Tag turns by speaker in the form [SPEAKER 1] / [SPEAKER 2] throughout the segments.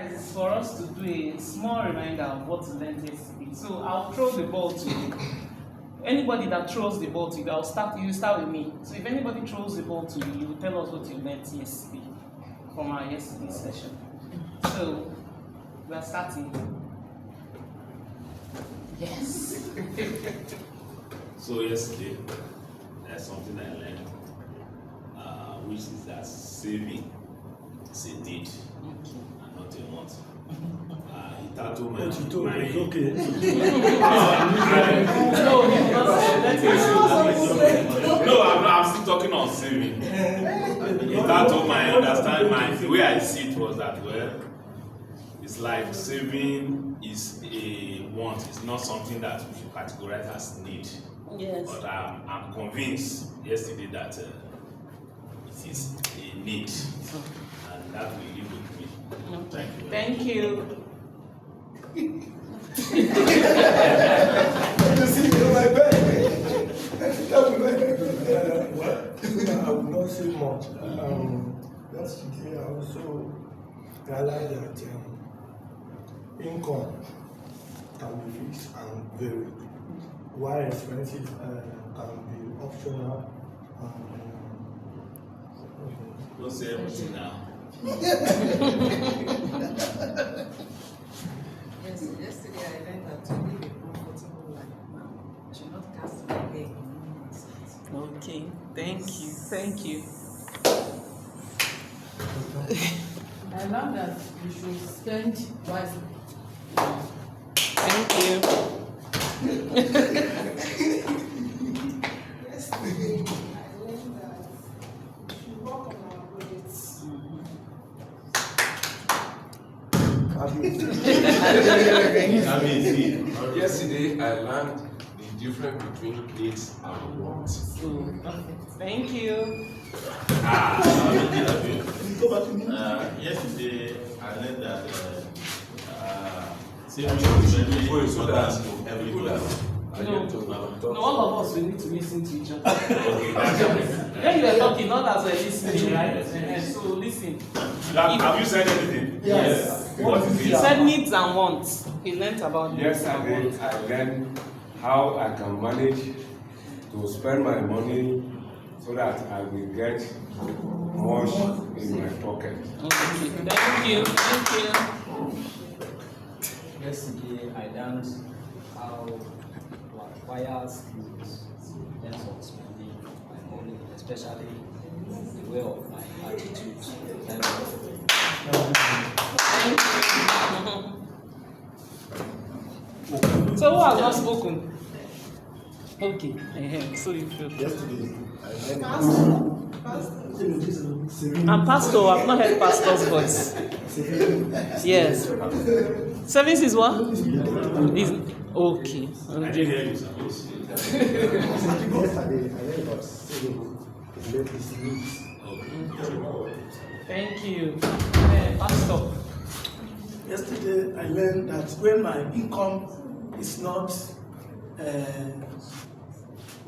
[SPEAKER 1] exercise is for us to do a small reminder of what we learned yesterday. So I'll throw the ball to you. Anybody that throws the ball to you, you start with me. So if anybody throws the ball to you, you will tell us what you learned yesterday from our yesterday session. So we are starting. Yes.
[SPEAKER 2] So yesterday, there's something I learned, which is that saving is a need and not a want. It tattooed my mind.
[SPEAKER 3] Okay.
[SPEAKER 2] No, I'm still talking on saving. It tattooed my understanding. The way I see it was that, well, it's like saving is a want. It's not something that we should categorize as need.
[SPEAKER 1] Yes.
[SPEAKER 2] But I'm convinced yesterday that it is a need, and that will live with me. Thank you.
[SPEAKER 1] Thank you.
[SPEAKER 3] I will not say much. Yesterday I also realized that income can be fixed and varied, while expenses can be optional.
[SPEAKER 2] Don't say everything now.
[SPEAKER 4] Yes, yesterday I learned that to live a comfortable life now, you should not cast my egg in anyone's hands.
[SPEAKER 1] Okay, thank you, thank you.
[SPEAKER 4] I learned that you should spend wisely.
[SPEAKER 1] Thank you.
[SPEAKER 4] Yesterday I learned that we should work on our budgets.
[SPEAKER 5] Yesterday, I learned the difference between needs and wants.
[SPEAKER 1] Thank you.
[SPEAKER 2] Yesterday, I learned that
[SPEAKER 1] No, all of us we need to listen to each other. When you are talking, not as we're listening, right? So listen.
[SPEAKER 2] Have you said anything?
[SPEAKER 3] Yes.
[SPEAKER 2] What is
[SPEAKER 1] He
[SPEAKER 2] it?
[SPEAKER 1] said needs and wants. He learnt about needs and
[SPEAKER 5] Yesterday,
[SPEAKER 1] wants.
[SPEAKER 5] I learned how I can manage to spend my money so that I will get much in my pocket.
[SPEAKER 1] Okay. Thank you. Thank you.
[SPEAKER 6] Yesterday, I learned how to acquire skills in terms of spending my money, especially the way of my attitude.
[SPEAKER 1] Thank you. So who has not spoken? Okay. So you feel.
[SPEAKER 3] Yesterday I learned
[SPEAKER 1] I'm pastor. I've not heard pastor's voice. Yes. Service is what? Is okay.
[SPEAKER 2] I didn't hear you, sir.
[SPEAKER 3] Yesterday I learned about saving needs.
[SPEAKER 1] Thank you. Pastor.
[SPEAKER 7] Yesterday, I learned that when my income is not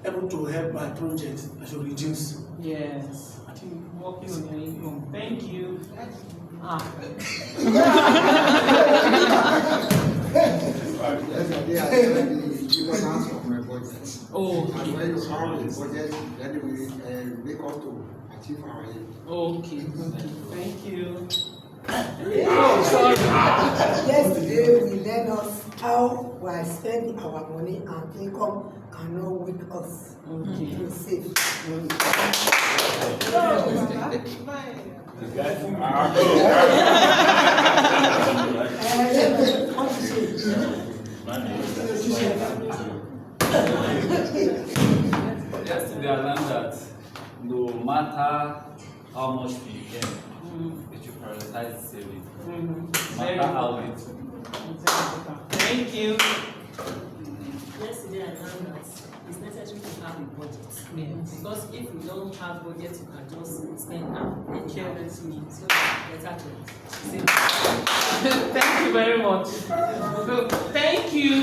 [SPEAKER 7] able to help my project, I should reduce.
[SPEAKER 1] Yes. I think working on your income. Thank you.
[SPEAKER 8] Yesterday, I learned the importance of my budget.
[SPEAKER 1] Oh,
[SPEAKER 8] And when
[SPEAKER 1] okay.
[SPEAKER 8] you have a budget, then we make us to achieve our aim.
[SPEAKER 1] Okay. Thank you.
[SPEAKER 9] Yesterday we learned us how we spend our money and income cannot weak us to save.
[SPEAKER 6] Yesterday, I learned that no matter how much we earn, we should prioritize saving. No matter how little.
[SPEAKER 1] Thank you.
[SPEAKER 10] Yesterday I learned that it's necessary to have a budget.
[SPEAKER 1] Yes.
[SPEAKER 10] Because if you don't have budget, you can just spend and carelessly. So better to save.
[SPEAKER 1] Thank you very much. So, thank you.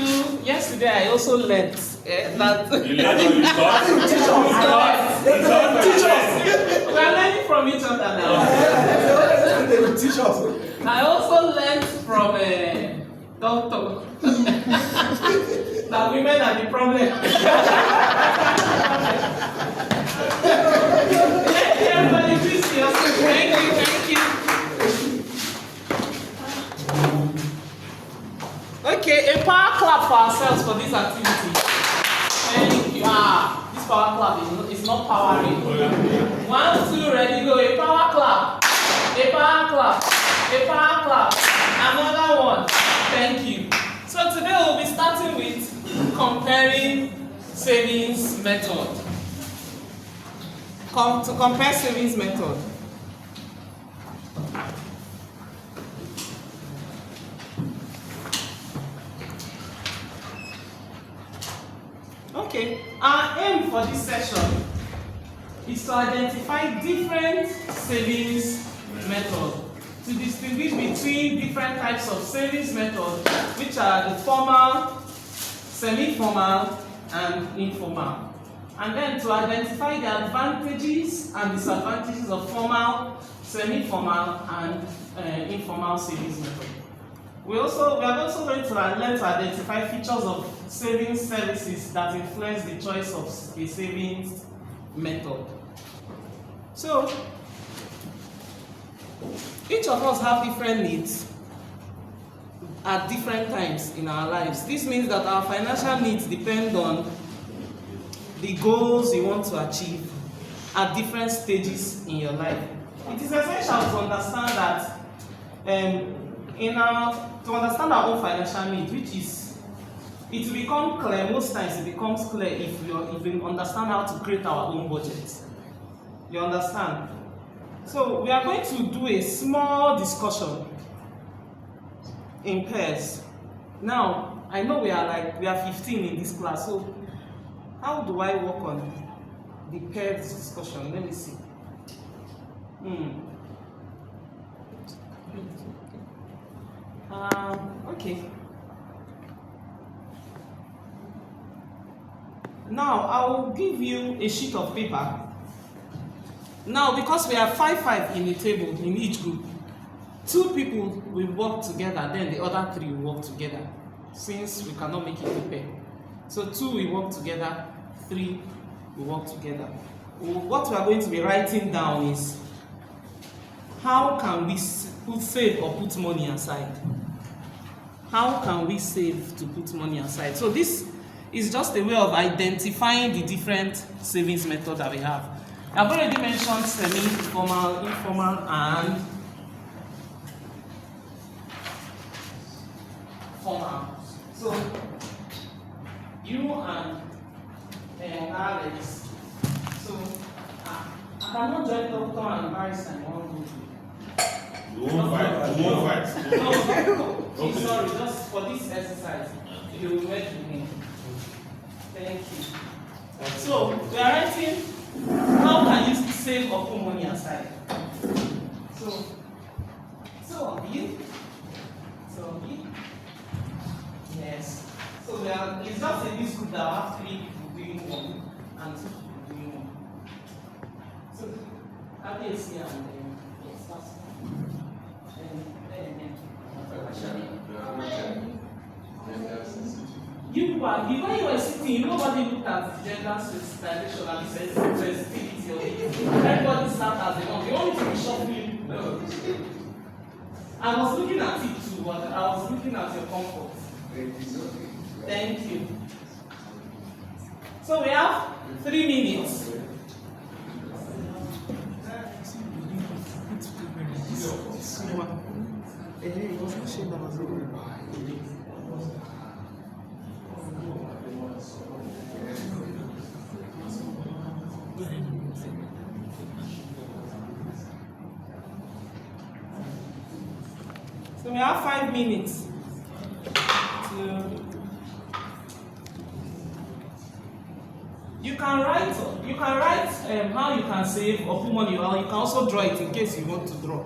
[SPEAKER 1] Yesterday I also learned that.
[SPEAKER 2] You learn or you start?
[SPEAKER 1] We are learning from each other now.
[SPEAKER 3] they will teach us.
[SPEAKER 1] I also learned from a doctor that women are the problem. Everybody, please see us. Thank you, thank you. Okay, a power clap for ourselves for this activity. Thank you. This power clap is not powering. 1, 2, ready, go. A power clap. A power clap. A power clap. Another one. Thank you. So today we'll be starting with comparing savings method. To compare savings method. Okay, our aim for this session is to identify different savings methods, to distinguish between different types of savings methods, which are the formal, semi-formal, and informal. And then to identify the advantages and disadvantages of formal, semi-formal, and informal savings method. We are also going to learn to identify features of savings services that influence the choice of a savings method. So, each of us have different needs at different times in our lives. This means that our financial needs depend on the goals you want to achieve at different stages in your life. It is essential to understand that to understand our own financial needs, which is, it will become clear, most times it becomes clear if we understand how to create our own budget. You understand? So we are going to do a small discussion in pairs. Now, I know we are 15 in this class, so how do I work on the paired discussion? Let me see. Okay. Now, I will give you a sheet of paper. Now, because we have 5 in the table in each group, 2 people will work together, then the other 3 will work together, since we cannot make it a pair. So 2 will work together, 3 will work together. What we are going to be writing down is, how can we save or put money aside? How can we save to put money aside? So this is just a way of identifying the different savings methods that we have. I've already mentioned semi-formal, informal, and formal. So you and Alex. So I cannot join doctor and barrister in one group.
[SPEAKER 2] You won't fight.
[SPEAKER 1] No, sorry, just for this exercise, you will work with me. Thank you. So we are writing, how can you save or put money aside? So you. Yes. So it's just in this group that I have 3 people doing one and 2 people doing one. So Alex here and then yes, that's when you were sitting, nobody looked at gender sensitization and sensitivity of it. Everybody sat as they want. They want me to be shuffling. No. I was looking at it too, but I was looking at your comfort. Thank you. So we have 3 minutes. So we have 5 minutes you can write how you can save or put money, or you can also draw it in case you want to draw.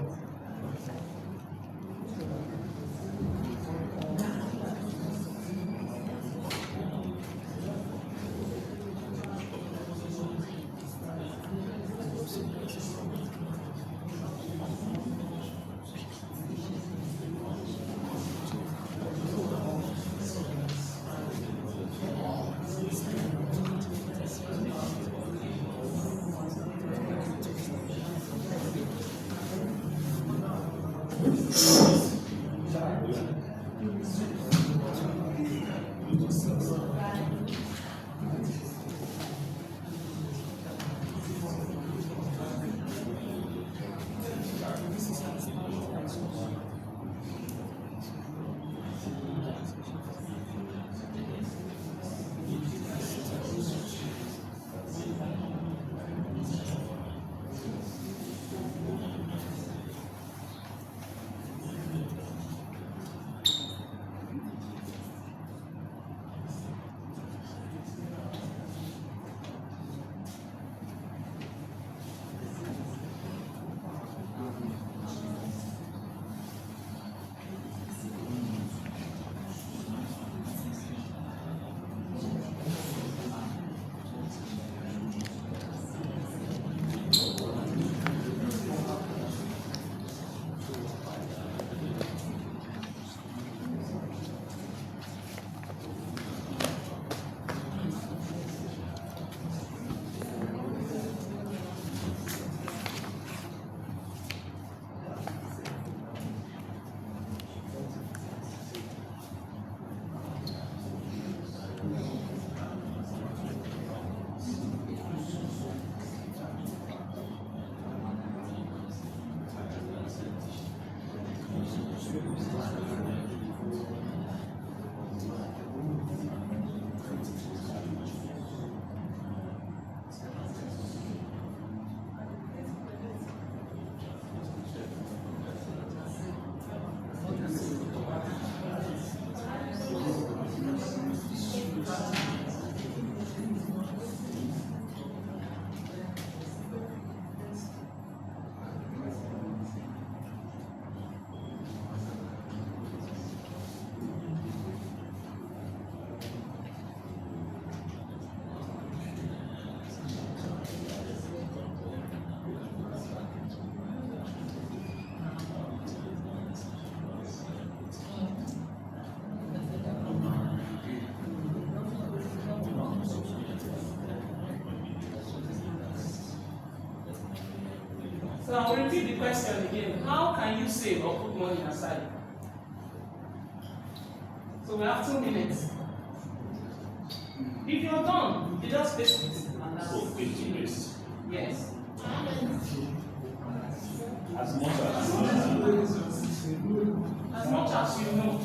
[SPEAKER 1] I'll repeat the question again. How can you save or put money aside? So we have 2 minutes. If you're done, you just paste it. And that's it. Yes.
[SPEAKER 2] As much as
[SPEAKER 1] you know.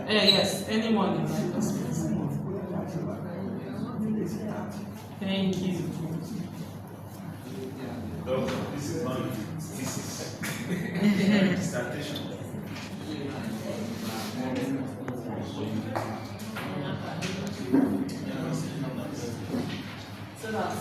[SPEAKER 1] Yes, anyone. Thank you.
[SPEAKER 2] This is not thesis. Dissertation.
[SPEAKER 1] So that's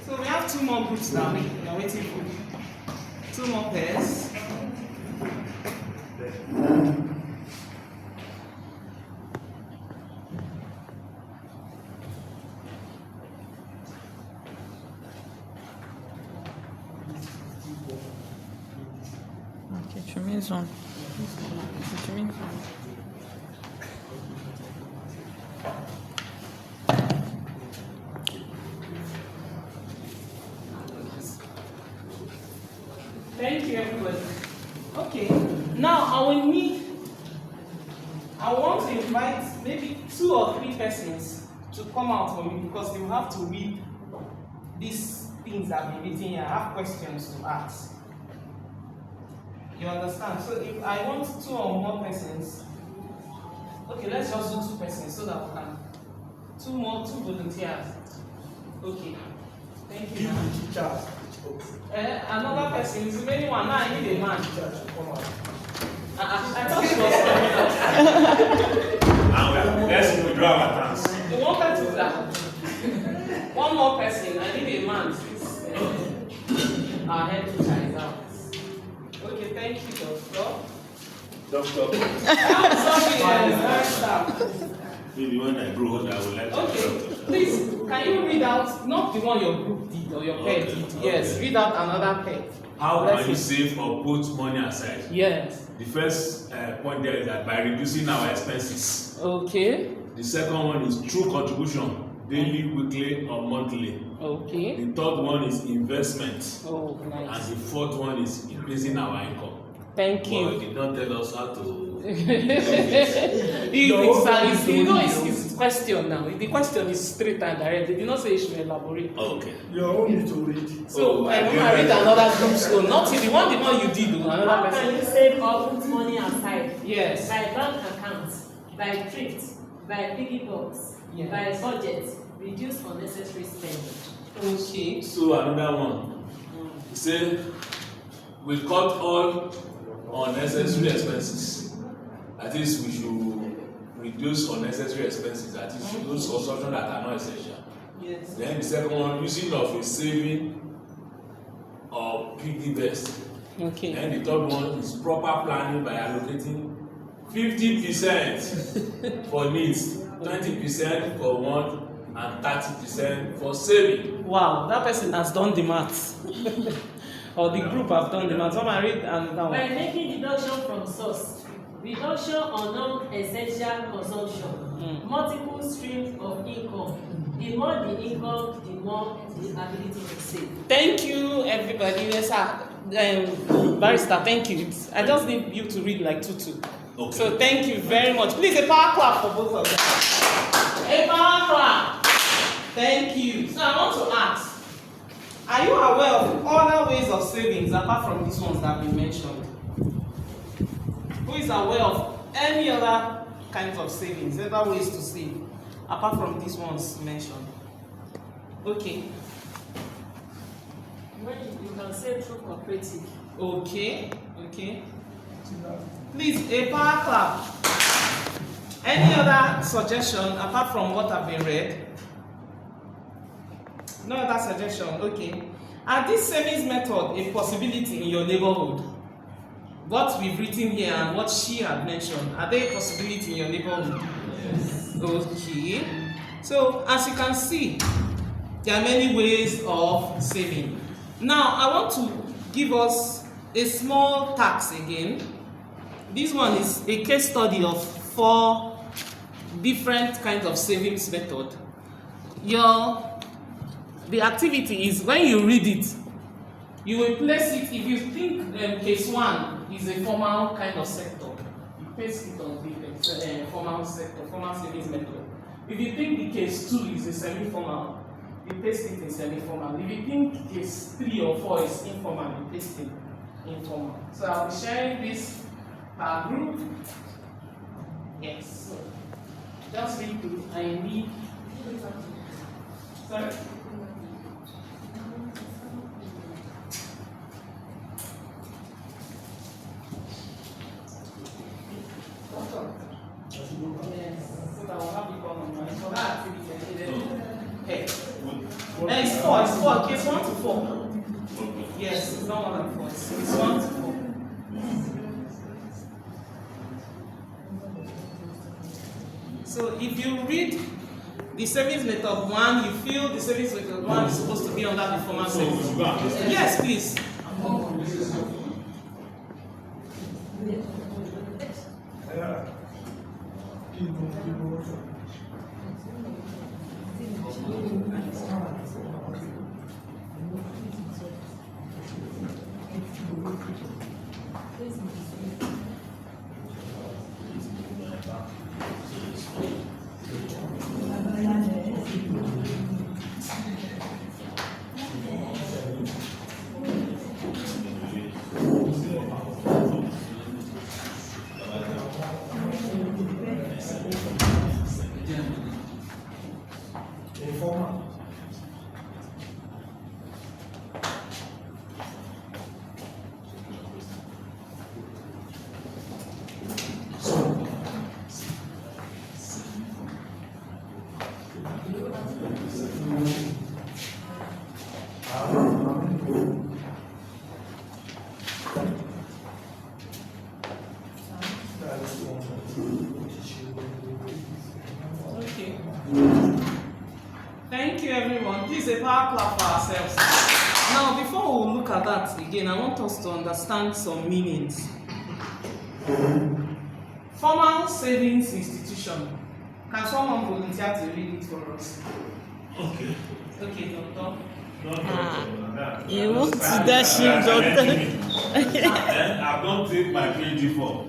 [SPEAKER 1] So we have 2 more groups now. We are waiting for 2 more pairs.
[SPEAKER 11] Okay, tu mets on. Tu mets
[SPEAKER 1] Thank you, everybody. Okay, now I want to invite maybe 2 or 3 persons to come out for me because they will have to read these things that I've been written here. I have questions to ask. You understand? So if I want 2 or more persons, okay, let's just do 2 persons so that we can 2 volunteers. Okay. Thank you.
[SPEAKER 3] Give the teachers.
[SPEAKER 1] Another person is remaining one. Now I need a man.
[SPEAKER 3] Teachers should come out.
[SPEAKER 1] I thought she was coming
[SPEAKER 2] Now let's withdraw our hands.
[SPEAKER 1] You wanted to that. One more person. I need a man since our head teacher is out. Okay, thank you, Doctor. I'm sorry,
[SPEAKER 2] Maybe when I grow older, I would like to.
[SPEAKER 1] Okay, please, can you read out, not the one your group did or your pair did, yes, read out another pair.
[SPEAKER 2] How can you save or put money aside?
[SPEAKER 1] Yes.
[SPEAKER 2] The first point there is that by reducing our expenses.
[SPEAKER 1] Okay.
[SPEAKER 2] The second one is through contribution, daily, weekly, or monthly.
[SPEAKER 1] Okay.
[SPEAKER 2] The third one is investment.
[SPEAKER 1] Oh, nice.
[SPEAKER 2] And the fourth one is increasing our income.
[SPEAKER 1] Thank you.
[SPEAKER 2] Well, you did not tell us how to.
[SPEAKER 1] It's question now. The question is straight and direct. They did not say you should elaborate.
[SPEAKER 2] Okay.
[SPEAKER 3] You only need to read.
[SPEAKER 1] So I want to read another group's own. Not the one you did, another
[SPEAKER 10] How
[SPEAKER 1] person.
[SPEAKER 10] can you save or put money aside?
[SPEAKER 1] Yes.
[SPEAKER 10] By bank accounts, by thrift, by piggy box,
[SPEAKER 1] Yeah.
[SPEAKER 10] by budget, reduce unnecessary spending.
[SPEAKER 1] Okay.
[SPEAKER 2] So another one. Say we cut all unnecessary expenses. At least we should reduce unnecessary expenses. That is those consumption that are not essential.
[SPEAKER 1] Yes.
[SPEAKER 2] Then the second one, using of a saving or piggy vest.
[SPEAKER 1] Okay.
[SPEAKER 2] Then the third one is proper planning by allocating 50% for needs, 20% for want, and 30% for saving.
[SPEAKER 1] Wow, that person has done the maths. Or the group have done the maths. Come and read and now.
[SPEAKER 10] By making deduction from source, reduction on non-essential consumption, multiple streams of income. The more the income, the more the ability to save.
[SPEAKER 1] Thank you, everybody. Yes, Barrister, thank you. I just need you to read like 2.
[SPEAKER 2] Okay.
[SPEAKER 1] So thank you very much. Please, a power clap for both of them. A power clap. Thank you. So I want to ask, are you aware of other ways of savings apart from these ones that we mentioned? Who is aware of any other kinds of savings, other ways to save apart from these ones mentioned? Okay.
[SPEAKER 10] When you can save through cooperative.
[SPEAKER 1] Okay. Okay. Please, a power clap. Any other suggestion apart from what have been read? No other suggestion. Okay. Are this savings method a possibility in your neighborhood? What we've written here and what she had mentioned, are they a possibility in your neighborhood? Yes. Okay. So, as you can see, there are many ways of saving. Now, I want to give us a small task again. This one is a case study of 4 different kinds of savings method. The activity is, when you read it, you will place it. If you think case 1 is a formal kind of sector, you paste it on the formal sector, formal savings method. If you think the case 2 is a semi-formal, you paste it in semi-formal. If you think case 3 or 4 is informal, you paste it informal. So I'll be sharing this per group. Yes. So just read through. I need. Sorry. Yes. So that will have it on my. For that activity, okay. It's 4. It's 4. Case 1 to 4. Yes, it's not more than 4. It's 1 to 4. So if you read the savings method 1, you feel the savings method 1 is supposed to be under the formal savings. Yes, please. Okay. Thank you, everyone. Please, a power clap for ourselves. Now, before we look at that again, I want us to understand some meanings. Formal savings institution. Can someone volunteer to read it for us?
[SPEAKER 2] Okay.
[SPEAKER 1] Okay, doctor.
[SPEAKER 11] You want to dash him, doctor?
[SPEAKER 2] I've not taken my PhD for.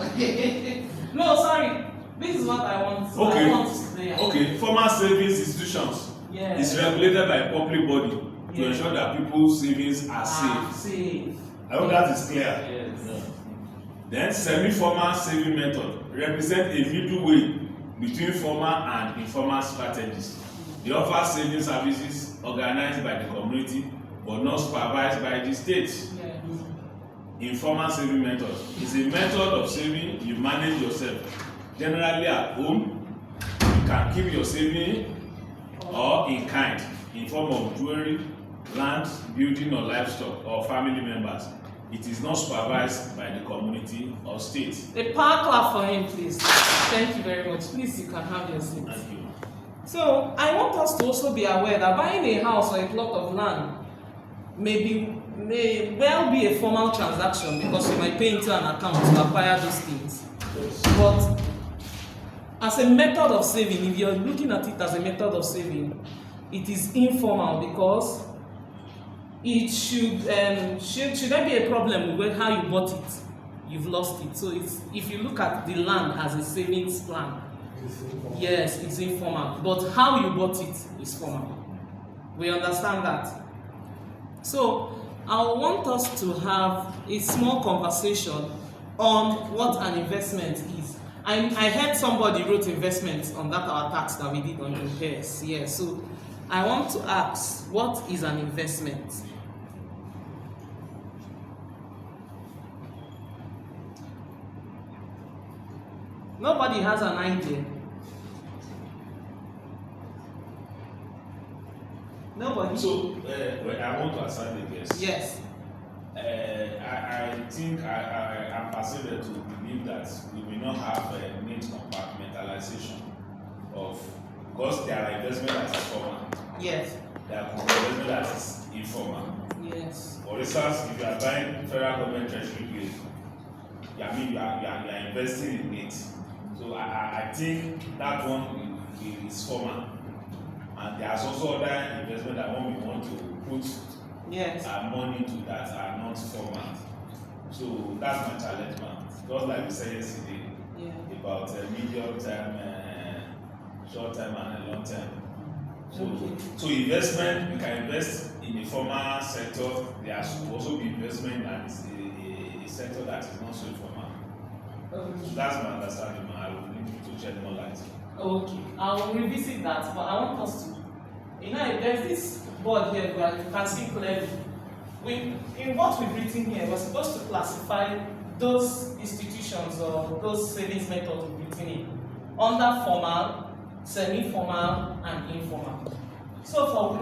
[SPEAKER 1] Okay. No, sorry. This is what I want.
[SPEAKER 2] Okay.
[SPEAKER 1] I want to
[SPEAKER 2] Okay. Formal savings institutions is regulated by a public body to ensure that people's savings are safe. I hope that is clear.
[SPEAKER 1] Yes.
[SPEAKER 2] Then semi-formal saving method represent a middle way between formal and informal strategies. They offer saving services organized by the community but not supervised by the state.
[SPEAKER 1] Yes.
[SPEAKER 2] Informal saving method is a method of saving you manage yourself, generally at home. You can keep your saving or in kind, in form of jewelry, land, building or livestock or family members. It is not supervised by the community or state.
[SPEAKER 1] A power clap for him, please. Thank you very much. Please, you can have your seat.
[SPEAKER 2] Thank you.
[SPEAKER 1] So, I want us to also be aware that buying a house or a plot of land may well be a formal transaction because you might pay into an account to acquire those things. But as a method of saving, if you're looking at it as a method of saving, it is informal because it should there be a problem with how you bought it, you've lost it. So it's, if you look at the land as a savings plan, Yes, it's informal. But how you bought it is formal. We understand that. So I want us to have a small conversation on what an investment is. I heard somebody wrote investment on that our tax that we did on repairs. Yes, so I want to ask, what is an investment? Nobody has an idea. Nobody.
[SPEAKER 2] So, I want to assign the guess.
[SPEAKER 1] Yes.
[SPEAKER 2] I think I'm persuaded to believe that we will not have a neat compartmentalization of, because there are investment that is formal.
[SPEAKER 1] Yes.
[SPEAKER 2] There are investment that is informal.
[SPEAKER 1] Yes.
[SPEAKER 2] For instance, if you are buying federal government treasury bills, you are investing in it. So I think that one is formal. And there are also other investment that one we want to put money to that are not formal. So that's my challenge, man. Just like we said yesterday about medium term, short term, and a long term. So investment, you can invest in the formal sector. There should also be investment that is a sector that is not so informal. So that's my understanding, man. I will need to shed more light.
[SPEAKER 1] Okay, I will revisit that, but I want us to, there's this board here that you can see clearly. In what we've written here, we're supposed to classify those institutions or those savings methods we've written in under formal, semi-formal, and informal. So for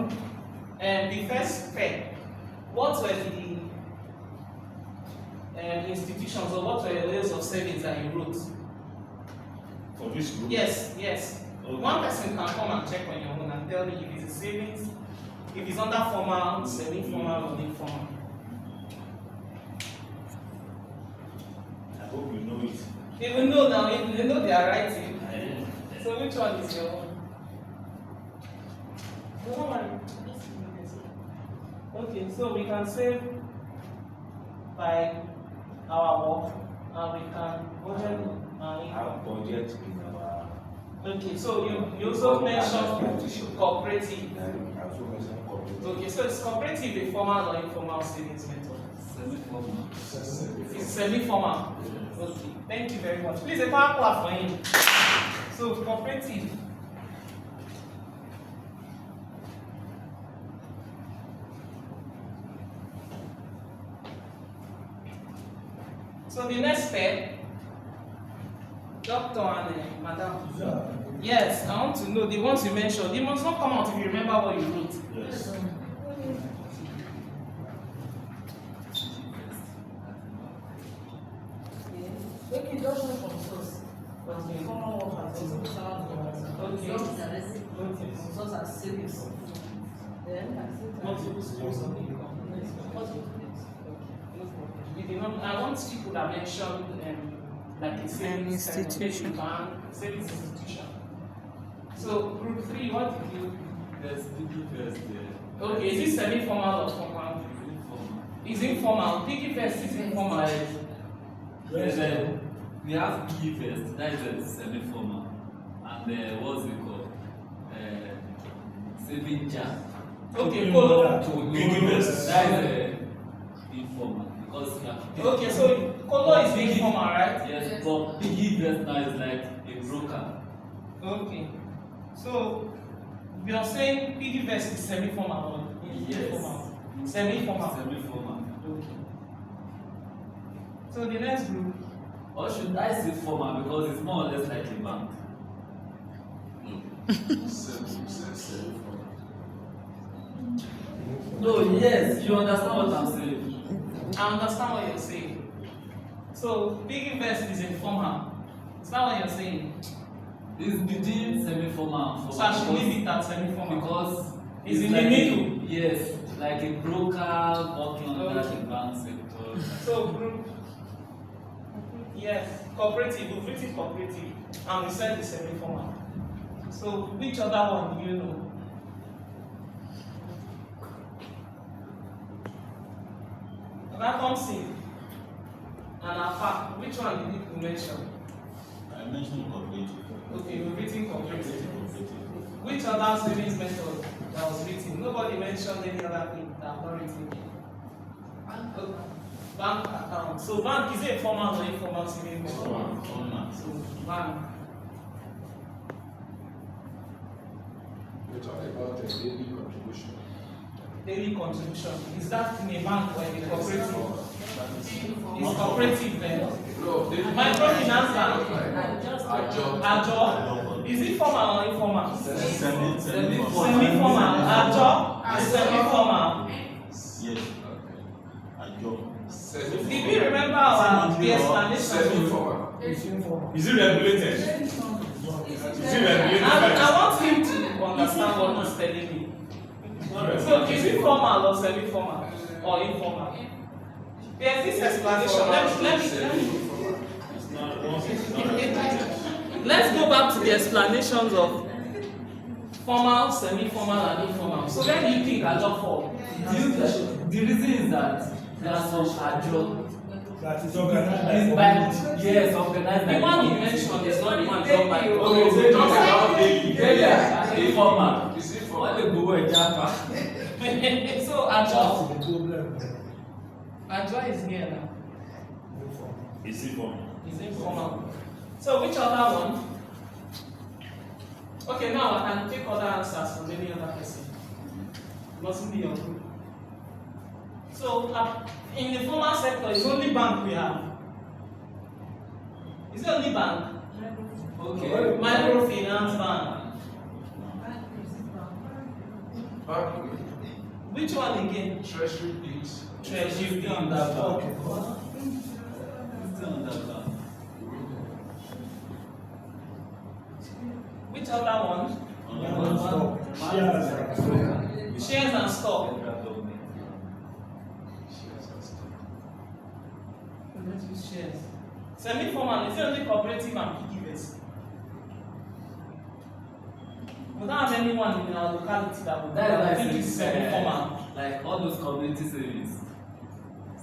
[SPEAKER 1] the first pair, what were the institutions or what were the ways of savings that you wrote?
[SPEAKER 2] For this group?
[SPEAKER 1] Yes. Okay. One person can come and check on your own and tell me if it's a savings, if it's under formal, semi-formal, or informal.
[SPEAKER 2] I hope you know it.
[SPEAKER 1] They will know now, they know they are writing. So which one is your own? Don't worry. Okay, so we can save by our work and we can budget
[SPEAKER 5] Our budget in our.
[SPEAKER 1] Okay, so you also mentioned cooperative. Okay, so is cooperative a formal or informal savings method?
[SPEAKER 6] Semi-formal.
[SPEAKER 1] It's semi-formal. Okay, thank you very much. Please, a power clap for him. So cooperative. So the next step, Doctor and Madam. Yes, I want to know the ones you mentioned. They must not come out if you remember what you wrote.
[SPEAKER 2] Yes.
[SPEAKER 4] Okay, just from source. Common work has source as savings. Then
[SPEAKER 1] Multiple streams of income. I want people that mentioned like a savings
[SPEAKER 11] institution.
[SPEAKER 1] Bank, savings institution. So group 3, what did you?
[SPEAKER 6] There's piggy first there.
[SPEAKER 1] Okay, is it semi-formal or formal? Is informal. Piggy first is informal.
[SPEAKER 6] We have piggy first, that is a semi-formal. And what's it called? Saving jar.
[SPEAKER 1] Okay, Polo.
[SPEAKER 2] Piggy first.
[SPEAKER 6] That is informal. Because
[SPEAKER 1] Okay, so Polo is informal, right?
[SPEAKER 6] Yes, but piggy first now is like a broker.
[SPEAKER 1] Okay. So you're saying piggy vest is semi-formal or informal? Semi-formal.
[SPEAKER 6] Semi-formal.
[SPEAKER 1] Okay. So the next group.
[SPEAKER 6] Or should I say formal because it's more or less like a bank? No, yes, you understand what I'm saying.
[SPEAKER 1] I understand what you're saying. So piggy vest is informal. Is that what you're saying?
[SPEAKER 6] It's between semi-formal and formal.
[SPEAKER 1] So I should leave it at semi-formal.
[SPEAKER 6] Because
[SPEAKER 1] it's in
[SPEAKER 6] like
[SPEAKER 1] the middle.
[SPEAKER 6] Yes, like a broker working under the bank sector.
[SPEAKER 1] So group, yes, cooperative, we've written cooperative, and we said the semi-formal. So which other one do you know? Vacancy and AFAC, which one did you mention?
[SPEAKER 2] I
[SPEAKER 12] mentioned cooperative.
[SPEAKER 1] Okay, you've written cooperative. Which other savings method that was written? Nobody mentioned any other thing that I've not written here. Bank account. So bank, is it a formal or informal savings method?
[SPEAKER 12] Formal.
[SPEAKER 1] So bank.
[SPEAKER 5] We talk about a daily contribution.
[SPEAKER 1] Daily contribution. Is that in a bank or in a cooperative? It's cooperative then.
[SPEAKER 5] No,
[SPEAKER 1] Microfinance bank. Ajo. Is it formal or informal? Semi-formal. Ajo is semi-formal.
[SPEAKER 12] Yes. Ajo.
[SPEAKER 1] Did we remember the explanation?
[SPEAKER 5] Semi-formal.
[SPEAKER 2] Is it regulated? Is it regulated?
[SPEAKER 1] I want him to understand what he's telling me. So is it formal or semi-formal or informal? There's this explanation. Let's go back to the explanations of formal, semi-formal, and informal. So where do you think Ajo fall?
[SPEAKER 6] The reason is that there are some Ajo.
[SPEAKER 3] That is organized
[SPEAKER 6] Yes, organized.
[SPEAKER 1] The one you mentioned is not the one done by the
[SPEAKER 5] Okay, so talk about daily.
[SPEAKER 6] Informal.
[SPEAKER 5] Is it
[SPEAKER 6] Why
[SPEAKER 5] for
[SPEAKER 6] they go with Japa?
[SPEAKER 1] So Ajo
[SPEAKER 3] problem.
[SPEAKER 1] is here now.
[SPEAKER 12] Is it formal?
[SPEAKER 1] Is informal. So which other one? Okay, now I can take other answers from any other person. Mustn't be your group. So in the formal sector, it's only bank we have. Is it only bank?
[SPEAKER 6] Okay.
[SPEAKER 1] Microfinance bank. Which one again?
[SPEAKER 5] treasury bills?
[SPEAKER 1] Treasury bill.
[SPEAKER 3] Okay.
[SPEAKER 1] Which other one? Shares and stock. Let's use shares. Semi-formal, is it only cooperative and piggyvest? We don't have anyone in our locality that would think it's semi-formal.
[SPEAKER 6] Like all those community savings.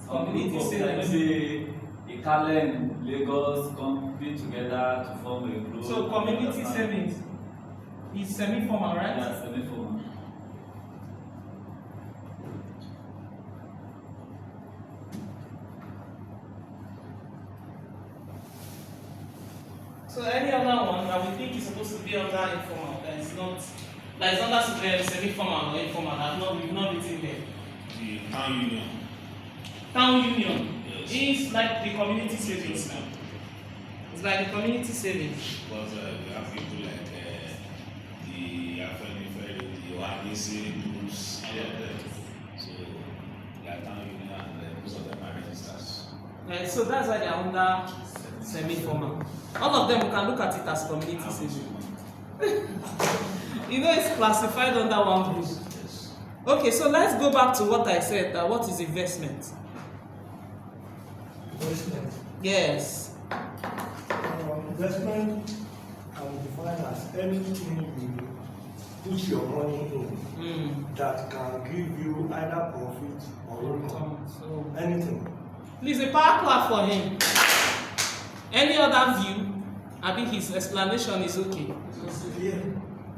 [SPEAKER 1] Community savings.
[SPEAKER 6] Maybe a Kalen, Lagos compete together to form a group.
[SPEAKER 1] So community savings is semi-formal, right?
[SPEAKER 6] Yeah, semi-formal.
[SPEAKER 1] So any other one that we think is supposed to be under informal, that is not, that is under semi-formal or informal, we've not written there.
[SPEAKER 12] The town union.
[SPEAKER 1] Town union
[SPEAKER 12] Yes.
[SPEAKER 1] is like the community savings now. It's like the community savings.
[SPEAKER 12] Because we have people like the Afenifere, the Ohanisi groups, all of them. So they are town union and most of them are registers.
[SPEAKER 1] So that's why they are under semi-formal. All of them, we can look at it as community savings. You know, it's classified under one group. Okay, so let's go back to what I said, that what is investment?
[SPEAKER 3] Investment.
[SPEAKER 1] Yes.
[SPEAKER 3] Investment can be defined as anything you put your money in that can give you either profit or income.
[SPEAKER 1] So,
[SPEAKER 3] Anything.
[SPEAKER 1] please, a power clap for him. Any other view? I think his explanation is okay.
[SPEAKER 3] Yeah.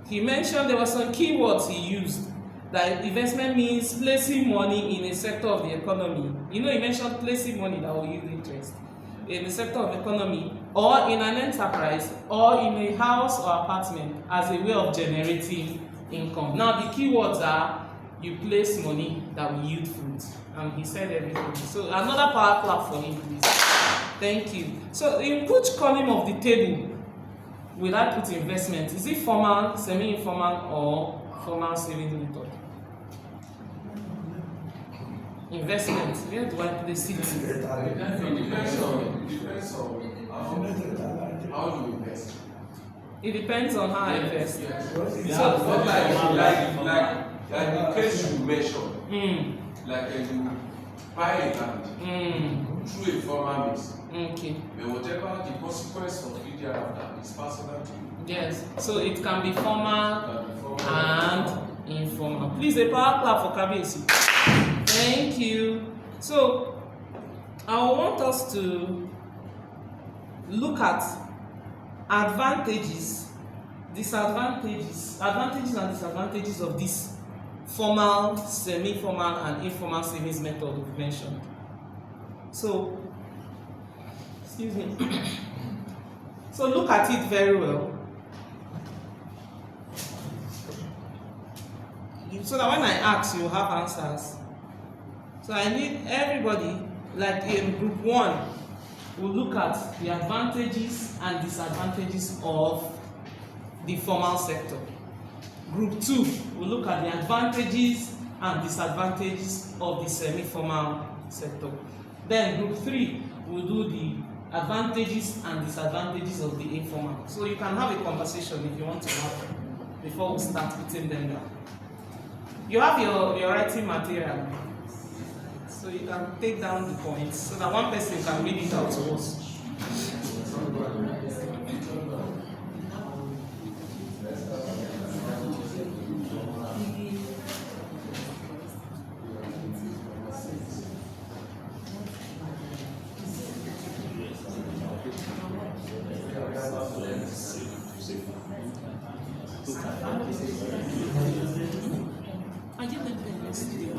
[SPEAKER 1] He mentioned there were some keywords he used. That investment means placing money in a sector of the economy. You know, he mentioned placing money that will yield interest in the sector of the economy, or in an enterprise, or in a house or apartment as a way of generating income. Now, the keywords are you place money that will yield fruit, and he said everything. So, another power clap for him, please. Thank you. So, in which column of the table will I put investment? Is it formal, semi-informal, or formal savings method? Investment, where do I place it?
[SPEAKER 5] Depends on how you invest.
[SPEAKER 1] It depends on how I invest.
[SPEAKER 5] Yes.
[SPEAKER 1] So,
[SPEAKER 5] Like the case you mentioned, like you buy a land through a formal means.
[SPEAKER 1] Okay.
[SPEAKER 5] But whatever the consequence of it thereafter is personal to you.
[SPEAKER 1] Yes. So it can be formal
[SPEAKER 5] Can be formal
[SPEAKER 1] and informal. Please, a power clap for Kabiyesi. Thank you. So I want us to look at advantages, advantages and disadvantages of this formal, semi-formal, and informal savings method we've mentioned. So, excuse me. So look at it very well, so that when I ask, you have answers. So I need everybody, like in group 1, we'll look at the advantages and disadvantages of the formal sector. Group 2, we'll look at the advantages and disadvantages of the semi-formal sector. Then group 3, we'll do the advantages and disadvantages of the informal. So you can have a conversation if you want to have before we start putting them down. You have your writing material, so you can take down the points so that one person can read it out to us. I give them pen yesterday.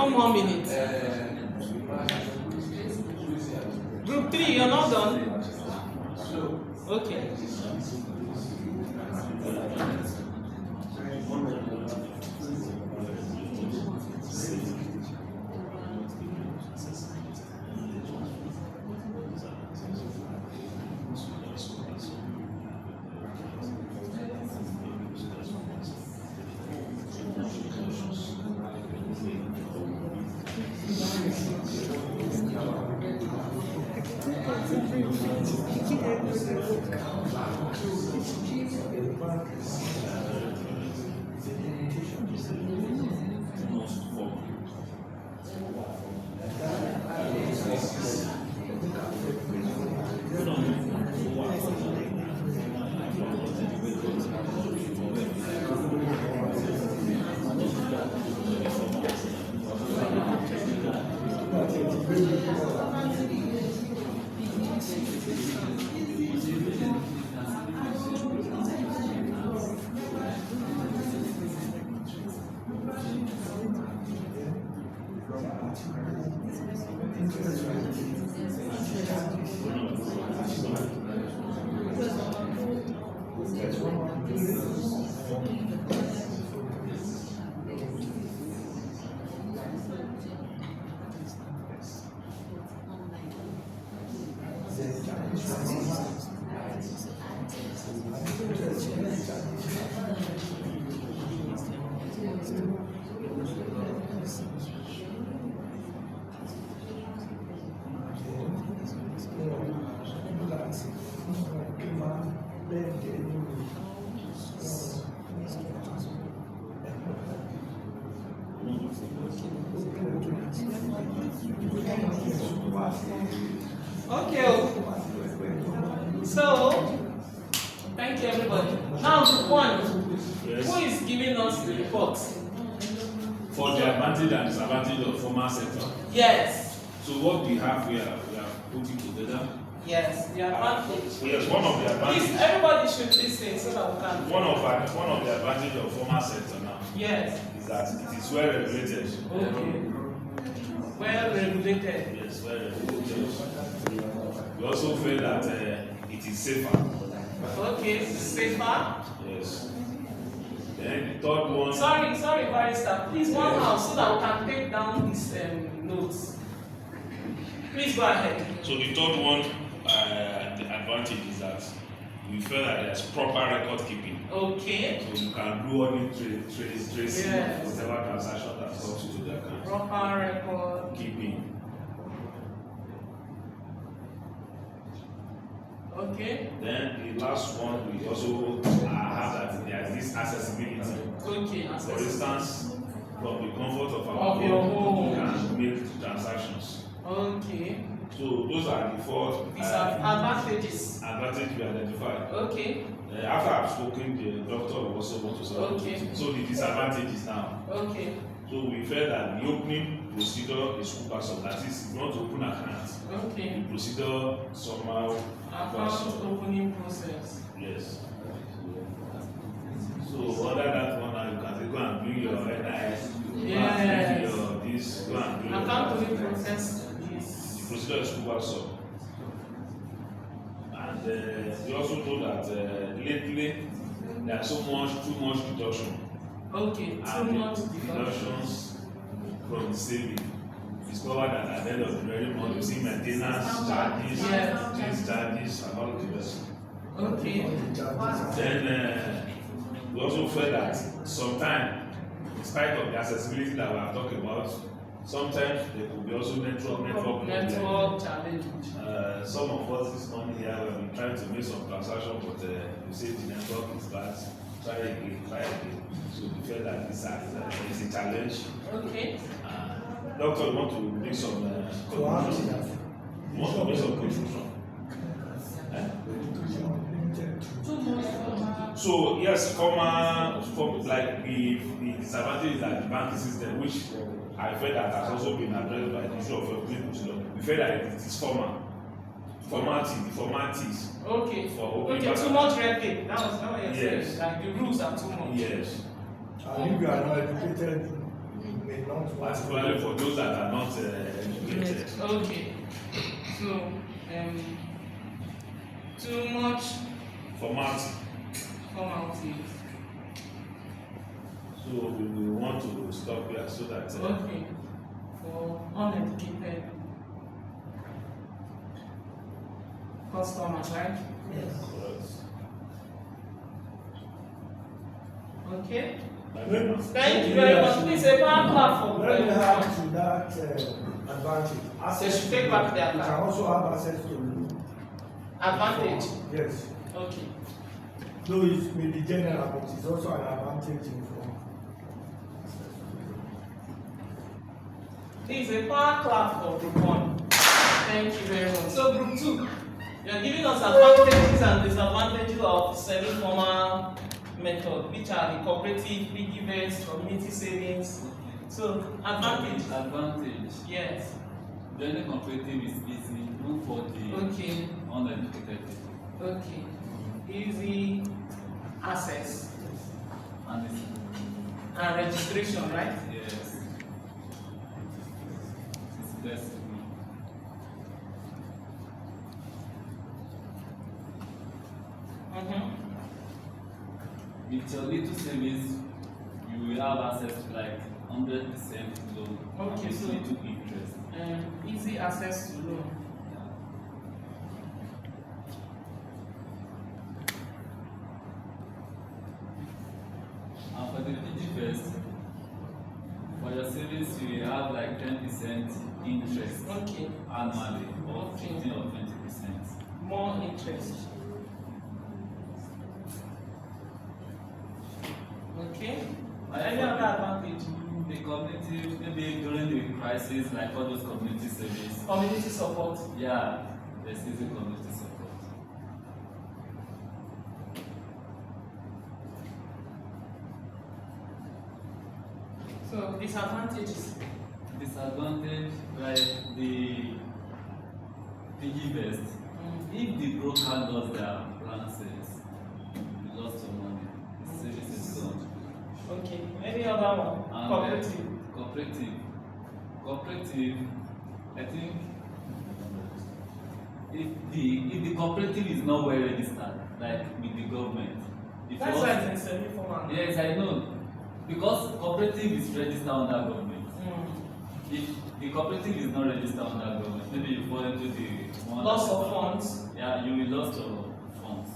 [SPEAKER 1] One more minute. Group 3, you're not done? Okay. Okay. So, thank you everybody. Now group 1.
[SPEAKER 2] Yes.
[SPEAKER 1] Who is giving us the report?
[SPEAKER 2] For the advantage and disadvantage of formal sector.
[SPEAKER 1] Yes.
[SPEAKER 2] So what we have here, we have put it together.
[SPEAKER 1] Yes, the advantage.
[SPEAKER 2] Yes, one of the advantages.
[SPEAKER 1] Please, everybody should listen so that we can.
[SPEAKER 2] One of the advantages of formal sector now.
[SPEAKER 1] Yes.
[SPEAKER 2] Is that it is well regulated.
[SPEAKER 1] Okay. Well regulated.
[SPEAKER 2] Yes, well regulated. We also feel that it is safer.
[SPEAKER 1] Okay, safer.
[SPEAKER 2] Yes. Then the third one.
[SPEAKER 1] Sorry, barrister. Please, one house so that we can take down these notes. Please go ahead.
[SPEAKER 2] So the third one, the advantage is that we feel that there's proper record keeping.
[SPEAKER 1] Okay.
[SPEAKER 2] So you can do all the tracing
[SPEAKER 1] Yes.
[SPEAKER 2] whatever transaction that comes to the account.
[SPEAKER 1] Proper record
[SPEAKER 2] Keeping.
[SPEAKER 1] Okay.
[SPEAKER 2] Then the last one, we also have that there is this accessibility.
[SPEAKER 1] Okay.
[SPEAKER 2] For instance, from the comfort of our
[SPEAKER 1] Of your home.
[SPEAKER 2] we can make transactions.
[SPEAKER 1] Okay.
[SPEAKER 2] So those are the four
[SPEAKER 1] advantages
[SPEAKER 2] we identified.
[SPEAKER 1] Okay.
[SPEAKER 2] After I've spoken, the doctor will also want to say.
[SPEAKER 1] Okay.
[SPEAKER 2] So the disadvantages now.
[SPEAKER 1] Okay.
[SPEAKER 2] So we felt that the opening procedure is cumbersome. That is, you want to open account.
[SPEAKER 1] Okay.
[SPEAKER 2] The procedure somehow
[SPEAKER 1] Account opening process.
[SPEAKER 2] Yes. So under that one now you can say go and bring your NIS.
[SPEAKER 1] Yes.
[SPEAKER 2] Your this, go and bring
[SPEAKER 1] Account opening process
[SPEAKER 2] the
[SPEAKER 1] is.
[SPEAKER 2] procedure is cumbersome. And we also know that lately there's too much deduction.
[SPEAKER 1] Okay. Too much
[SPEAKER 2] deductions from the saving. Discover that at the end of the very month you see maintenance charges, these charges, and all of the rest.
[SPEAKER 1] Okay.
[SPEAKER 2] Then we also felt that sometimes, in spite of the accessibility that we are talking about, sometimes there could be also network
[SPEAKER 1] challenge.
[SPEAKER 2] Some of us this morning here we have been trying to make some transaction, but you say the network is bad. Try again. So we felt that this is a challenge.
[SPEAKER 1] Okay.
[SPEAKER 2] Doctor, you want to make some conclusion? You want to make some conclusion? So yes, from like the disadvantage is that the banking system, which I felt that has also been addressed by the issue of we felt that it is formalities.
[SPEAKER 1] Okay.
[SPEAKER 2] For
[SPEAKER 1] too much red tape. That was what you're
[SPEAKER 2] yes.
[SPEAKER 1] saying. Like the rules are too much.
[SPEAKER 2] Yes.
[SPEAKER 3] And if you are not educated, may not want
[SPEAKER 2] particularly for those that are not educated.
[SPEAKER 1] Okay. So, too much
[SPEAKER 2] Formality.
[SPEAKER 1] formality.
[SPEAKER 2] So we will want to stop here so that
[SPEAKER 1] Okay. For uneducated customers, right?
[SPEAKER 9] Yes.
[SPEAKER 1] Okay.
[SPEAKER 3] Maybe-
[SPEAKER 1] Thank you very much. Please, a power clap for
[SPEAKER 3] Let me
[SPEAKER 1] them.
[SPEAKER 3] add to that advantage.
[SPEAKER 1] They should take back their
[SPEAKER 3] You
[SPEAKER 1] car.
[SPEAKER 3] can also have access to
[SPEAKER 1] Advantage.
[SPEAKER 3] Yes.
[SPEAKER 1] Okay.
[SPEAKER 3] Though it may be general, but it's also an advantage in form.
[SPEAKER 1] This is a power clap for group 1. Thank you very much. So group 2, you're giving us advantages and disadvantages of semi-formal method, which are the cooperative, piggy-based, community savings. So advantage.
[SPEAKER 6] Advantage.
[SPEAKER 1] Yes.
[SPEAKER 6] Joining cooperative is easy, even for the
[SPEAKER 1] Okay.
[SPEAKER 6] uneducated people.
[SPEAKER 1] Okay. Easy access
[SPEAKER 6] And it's,
[SPEAKER 1] and registration, right?
[SPEAKER 6] yes, it's flexible. With your little savings, you will have access to like 100% loan.
[SPEAKER 1] Okay,
[SPEAKER 6] with
[SPEAKER 1] so-
[SPEAKER 6] little interest.
[SPEAKER 1] Easy access to loan.
[SPEAKER 6] And for the PG first, for your savings, you will have like 10% interest
[SPEAKER 1] Okay.
[SPEAKER 6] annually, or
[SPEAKER 1] Okay.
[SPEAKER 6] 15 or 20%.
[SPEAKER 1] More interest. Okay. Any other advantage?
[SPEAKER 6] The community, maybe during the crisis, like all those community service.
[SPEAKER 1] Community support.
[SPEAKER 6] Yeah, there's easy community support.
[SPEAKER 1] So disadvantages.
[SPEAKER 6] Disadvantage, like the piggy vest. If the broker does their plan sales, you lost your money. The service is gone.
[SPEAKER 1] Okay. Any other one?
[SPEAKER 6] And
[SPEAKER 1] Cooperative.
[SPEAKER 6] Cooperative, I think if the cooperative is not well registered, like with the government. if
[SPEAKER 1] That's
[SPEAKER 6] you
[SPEAKER 1] why
[SPEAKER 6] also-
[SPEAKER 1] it's in semi-formal.
[SPEAKER 6] Yes, I know. Because cooperative is registered under government. If the cooperative is not registered under government, maybe you fall into the one.
[SPEAKER 1] Loss of funds.
[SPEAKER 6] Yeah, you will lose your funds.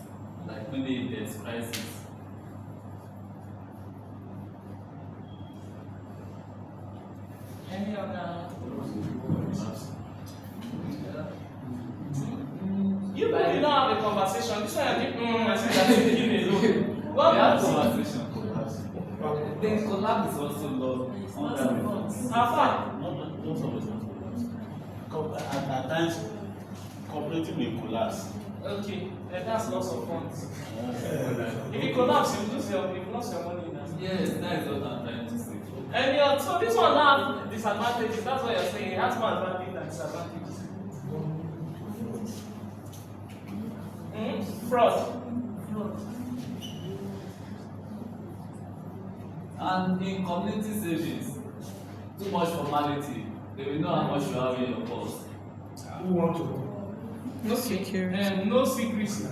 [SPEAKER 6] Like maybe if there's crisis.
[SPEAKER 1] Any other? You people did not have a conversation. This one I think, I see that thinking alone. What
[SPEAKER 6] We have
[SPEAKER 1] about
[SPEAKER 6] conversation. Then collab is also low under funds.
[SPEAKER 1] how far?
[SPEAKER 13] At times, cooperative may collapse.
[SPEAKER 1] Okay, that's loss of funds. If you collapse, you lose your money now.
[SPEAKER 6] Yes, that is what I'm trying to say.
[SPEAKER 1] And so this one now have disadvantages. That's what you're saying. It has more advantages than disadvantages. Fraud.
[SPEAKER 6] And in community savings, too much formality. They will know how much you have in your purse.
[SPEAKER 3] Who want to?
[SPEAKER 1] No security. No secrecy. Is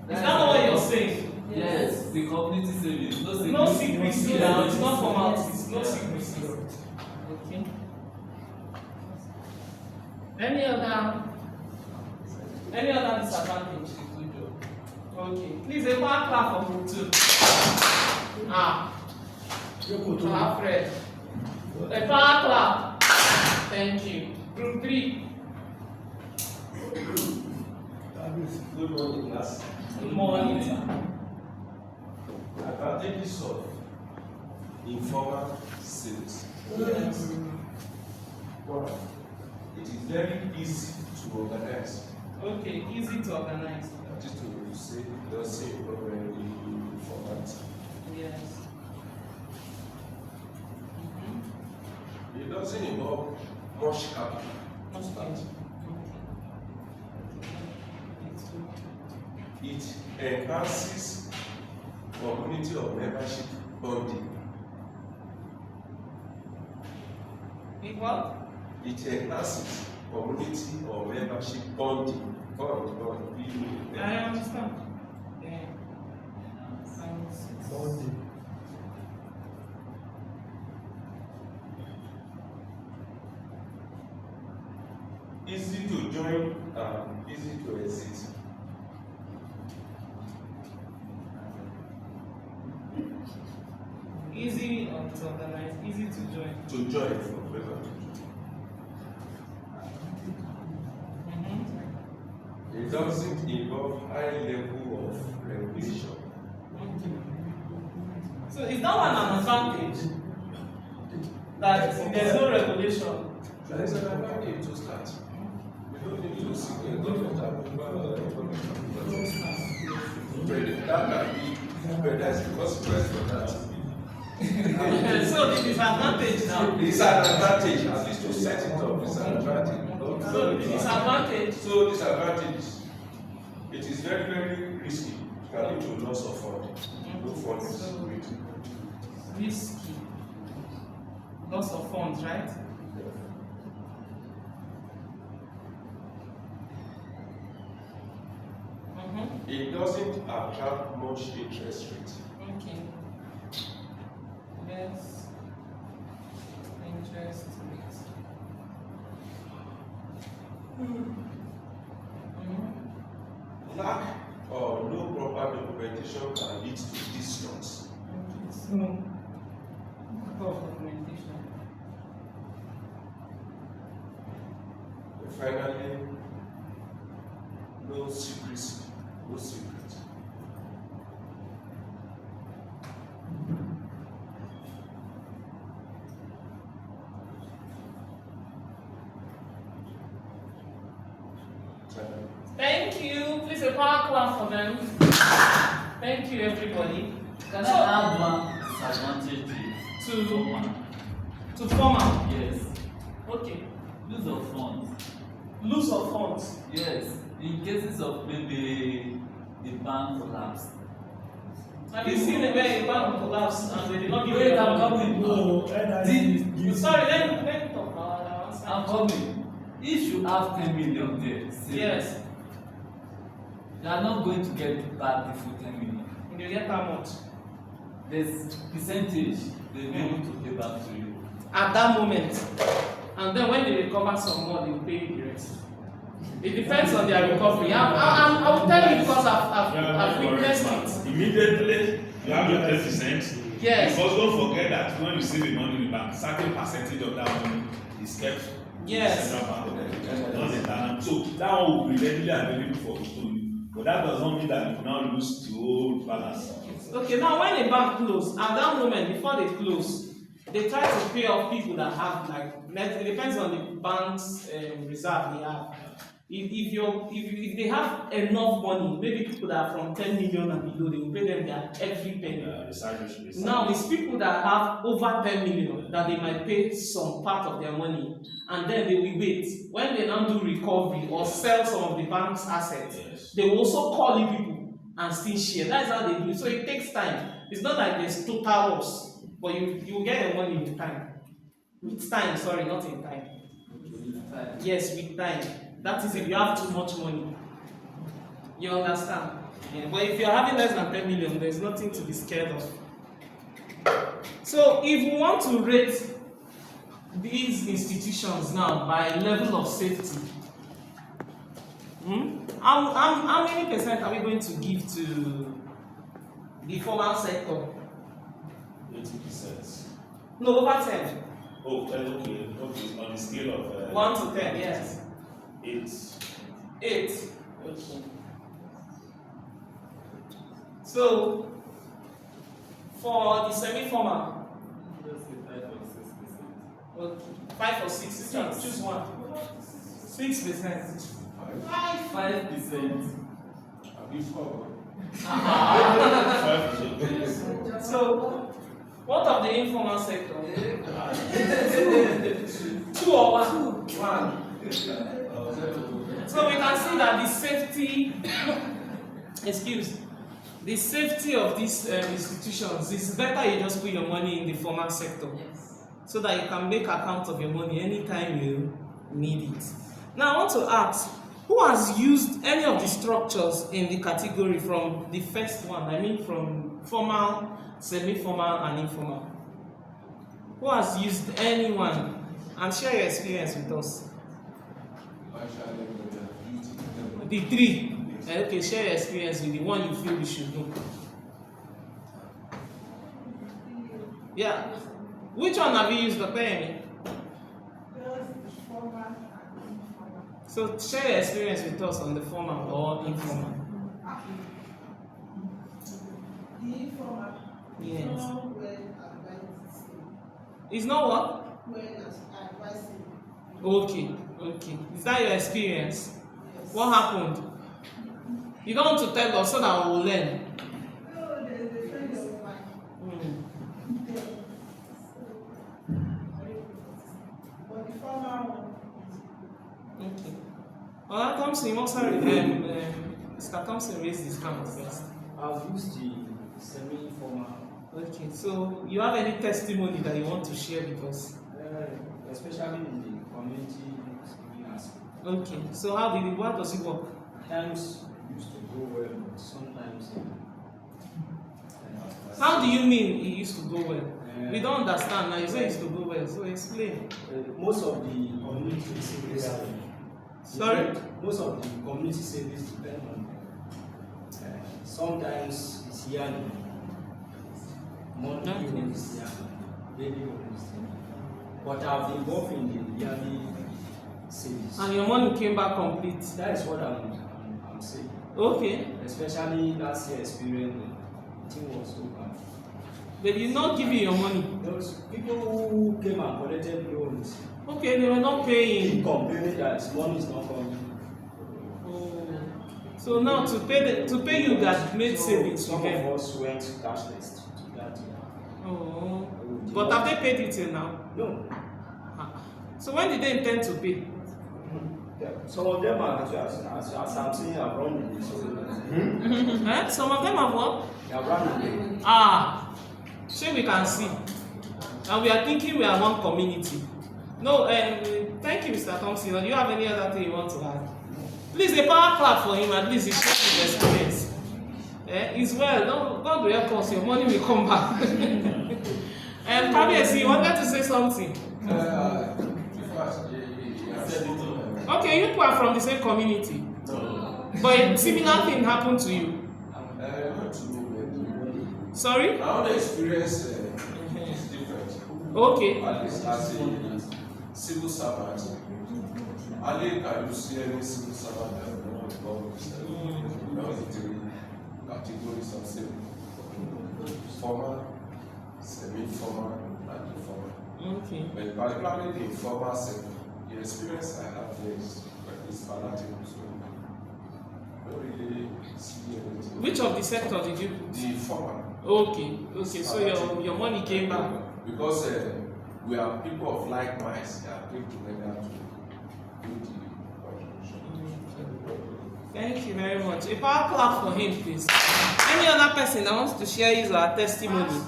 [SPEAKER 1] that not what you're saying?
[SPEAKER 6] Yes, the community savings. No secrecy.
[SPEAKER 1] No secrecy now. It's not formalities. No
[SPEAKER 6] Yeah.
[SPEAKER 1] secrecy. Okay. Any other disadvantage? Okay. Please, a power clap for group 2. Alfred. A power clap. Thank you. Group 3.
[SPEAKER 13] Good morning, class.
[SPEAKER 1] Good morning.
[SPEAKER 13] Advantages of informal sales.
[SPEAKER 1] Yes.
[SPEAKER 13] One, it is very easy to organize.
[SPEAKER 1] Okay, easy to organize.
[SPEAKER 13] That is to say, don't say very format.
[SPEAKER 1] Yes.
[SPEAKER 13] It doesn't involve much capital.
[SPEAKER 1] Much capital.
[SPEAKER 13] It enhances community of membership bonding.
[SPEAKER 1] what?
[SPEAKER 13] It enhances community or membership bonding. Bond.
[SPEAKER 1] I understand. Yeah.
[SPEAKER 3] Bonding.
[SPEAKER 13] Easy to join and easy to exit.
[SPEAKER 1] Easy to organize, easy to join.
[SPEAKER 13] To join from better. It doesn't involve high level of regulation.
[SPEAKER 1] So is that one an advantage? That there's no regulation?
[SPEAKER 13] There is an advantage to start. You don't need to seek a government approval. That can be, but there's a consequence for that.
[SPEAKER 1] So the disadvantage now?
[SPEAKER 13] It's an advantage, at least to set it up, it's an advantage.
[SPEAKER 1] So the disadvantage?
[SPEAKER 13] So disadvantage, it is very, very risky. It can lead to loss of fund. No fund is great.
[SPEAKER 1] Risky. Loss of funds, right?
[SPEAKER 13] It doesn't attract much interest rate.
[SPEAKER 1] Okay. Less interest rate.
[SPEAKER 13] Lack or no proper documentation can lead to distrust.
[SPEAKER 1] So, documentation.
[SPEAKER 13] Finally, no secrecy, no secret.
[SPEAKER 1] Thank you. Please a power clap for them. Thank you, everybody.
[SPEAKER 6] Can I add one disadvantage
[SPEAKER 1] to
[SPEAKER 6] formal?
[SPEAKER 1] To formal?
[SPEAKER 6] Yes.
[SPEAKER 1] Okay.
[SPEAKER 6] Lose of funds.
[SPEAKER 1] Lose of funds?
[SPEAKER 6] Yes. In cases of maybe the bank collapse.
[SPEAKER 1] Have you seen where a bank collapse and they did not give
[SPEAKER 6] Wait, I'm coming.
[SPEAKER 3] No,
[SPEAKER 1] sorry, let me talk about that.
[SPEAKER 6] I'm coming. If you have 10 million there,
[SPEAKER 1] yes,
[SPEAKER 6] you are not going to get back the full 10 million.
[SPEAKER 1] You get how much?
[SPEAKER 6] There's percentage they'll be able to pay back to you.
[SPEAKER 1] At that moment. And then when they recover some more, they will pay you the rest. It depends on their recovery. I will tell you because I've witnessed it.
[SPEAKER 2] Immediately, you have your 10%.
[SPEAKER 1] Yes.
[SPEAKER 2] Because don't forget that when you save the money in the bank, certain percentage of that money is kept
[SPEAKER 1] yes.
[SPEAKER 2] in the central bank. So that one will be readily available for you. But that does not mean that you now lose the whole balance.
[SPEAKER 1] Okay, now when a bank closes, at that moment, before they close, they try to pay off people that have it depends on the bank's reserve they have. If they have enough money, maybe people that are from 10 million and below, they will pay them their every penny. Now it's people that have over 10 million that they might pay some part of their money and then they will wait. When they now do recovery or sell some of the bank's assets, yes, they will also call you people and still share. That's how they do it. So it takes time. It's not like there's total loss, but you will get the money with time. With time, sorry, not in time. Yes, with time. That is if you have too much money. You understand? Yeah. But if you're having less than 10 million, there's nothing to be scared of. So if we want to rate these institutions now by level of safety, how many percent are we going to give to the formal sector?
[SPEAKER 2] 80%.
[SPEAKER 1] No, over 10.
[SPEAKER 2] Oh, okay. On the scale of
[SPEAKER 1] 1 to 10, yes.
[SPEAKER 2] 8.
[SPEAKER 1] 8. Okay. So, for the semi-formal, okay, 5 or 6. Choose one. 6%.
[SPEAKER 6] 5%.
[SPEAKER 1] So, what of the informal sector? 2 or 1? So we can see that the safety, the safety of these institutions is better you just put your money in the formal sector.
[SPEAKER 4] Yes.
[SPEAKER 1] so that you can make account of your money anytime you need it. Now I want to ask, who has used any of the structures in the category from the first one? I mean from formal, semi-formal, and informal. Who has used anyone? And share your experience with us. The three. Okay, share your experience with the one you feel we should know. Yeah. Which one have you used, Dr. Emi? So share your experience with us on the formal or informal.
[SPEAKER 9] The informal.
[SPEAKER 1] Yes.
[SPEAKER 9] Not well advised.
[SPEAKER 1] It's not what?
[SPEAKER 9] Well advised.
[SPEAKER 1] Okay, okay. Is that your experience?
[SPEAKER 9] Yes.
[SPEAKER 1] What happened? You don't want to tell us so that we will learn.
[SPEAKER 9] No, there's a friend of mine. There. But the formal one.
[SPEAKER 1] Okay. Well, Thompson, you also Mr. Thompson raised his hand first.
[SPEAKER 14] I've used the semi-formal.
[SPEAKER 1] Okay, so you have any testimony that you want to share with us?
[SPEAKER 14] Especially in the community aspect.
[SPEAKER 1] Okay, so what does it work?
[SPEAKER 14] Times used to go well, but sometimes.
[SPEAKER 1] How do you mean it used to go well? We don't understand now. You say it used to go well, so explain.
[SPEAKER 14] Most of the community service.
[SPEAKER 1] Sorry?
[SPEAKER 14] Most of the community service depend on. Sometimes it's yearly. Monthly one is yearly. Daily one is yearly. But I've been involved in the yearly service.
[SPEAKER 1] And your money came back complete.
[SPEAKER 14] That is what I'm saying.
[SPEAKER 1] Okay.
[SPEAKER 14] Especially last year experience, the thing was so bad.
[SPEAKER 1] They did not give you your money.
[SPEAKER 14] Those people who came and collected loans.
[SPEAKER 1] Okay, they were not paying.
[SPEAKER 14] Complaining that money is not coming.
[SPEAKER 1] Oh. So now to pay you that made savings.
[SPEAKER 14] Some of us went cashless to that year.
[SPEAKER 1] Oh. But have they paid it till now?
[SPEAKER 14] No.
[SPEAKER 1] So when did they intend to pay?
[SPEAKER 14] Some of them are, as I'm saying, have run away.
[SPEAKER 1] Some of them have what?
[SPEAKER 14] They have run away.
[SPEAKER 1] So we can see. And we are thinking we are one community. No, thank you, Mr. Thompson. Do you have any other thing you want to add? Please, a power clap for him, at least he shared his experience. It's well, God will help us, your money will come back. Kabiyesi, you wanted to say something? Okay, you two are from the same community.
[SPEAKER 13] No.
[SPEAKER 1] But a similar thing happened to you. Sorry?
[SPEAKER 13] My own experience is different.
[SPEAKER 1] Okay.
[SPEAKER 13] At least as a civil servant, only can you see any civil servant that is not involved with three categories of civil: formal, semi-formal, and informal.
[SPEAKER 1] Okay.
[SPEAKER 13] But particularly the informal sector, the experience I have there is palatable. So I don't really see anything.
[SPEAKER 1] Which of the sector did you put?
[SPEAKER 13] The formal.
[SPEAKER 1] Okay, so your money came back.
[SPEAKER 13] Because we are people of like minds, they are put together to do the contribution.
[SPEAKER 1] Thank you very much. A power clap for him, please. Any other person that wants to share his or her testimony?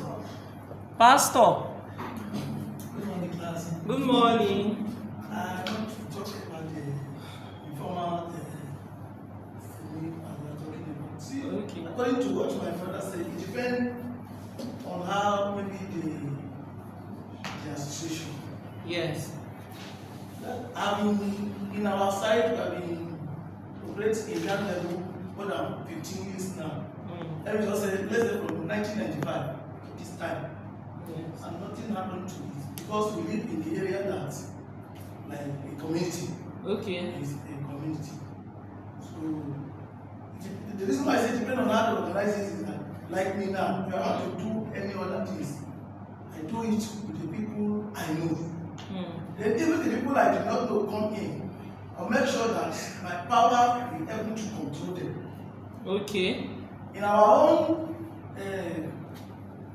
[SPEAKER 1] Pastor.
[SPEAKER 7] Good morning, class.
[SPEAKER 1] Good morning.
[SPEAKER 7] I want to talk about the informal sleep and we are talking about. See, according to what my father said, it depends on how maybe the association.
[SPEAKER 1] Yes.
[SPEAKER 7] In our side, we have been operating in that level more than 15 years now. Let me just say, let's say from 1995 to this time.
[SPEAKER 1] Yes.
[SPEAKER 7] And nothing happened to it because we live in the area that, like a community.
[SPEAKER 1] Okay.
[SPEAKER 7] Is a community. So, the reason why I say depend on how to organize it is that, like me now, if I want to do any other things, I do it with the people I know. Then even the people I do not know come in, I'll make sure that my power will be able to control them.
[SPEAKER 1] Okay.
[SPEAKER 7] In our own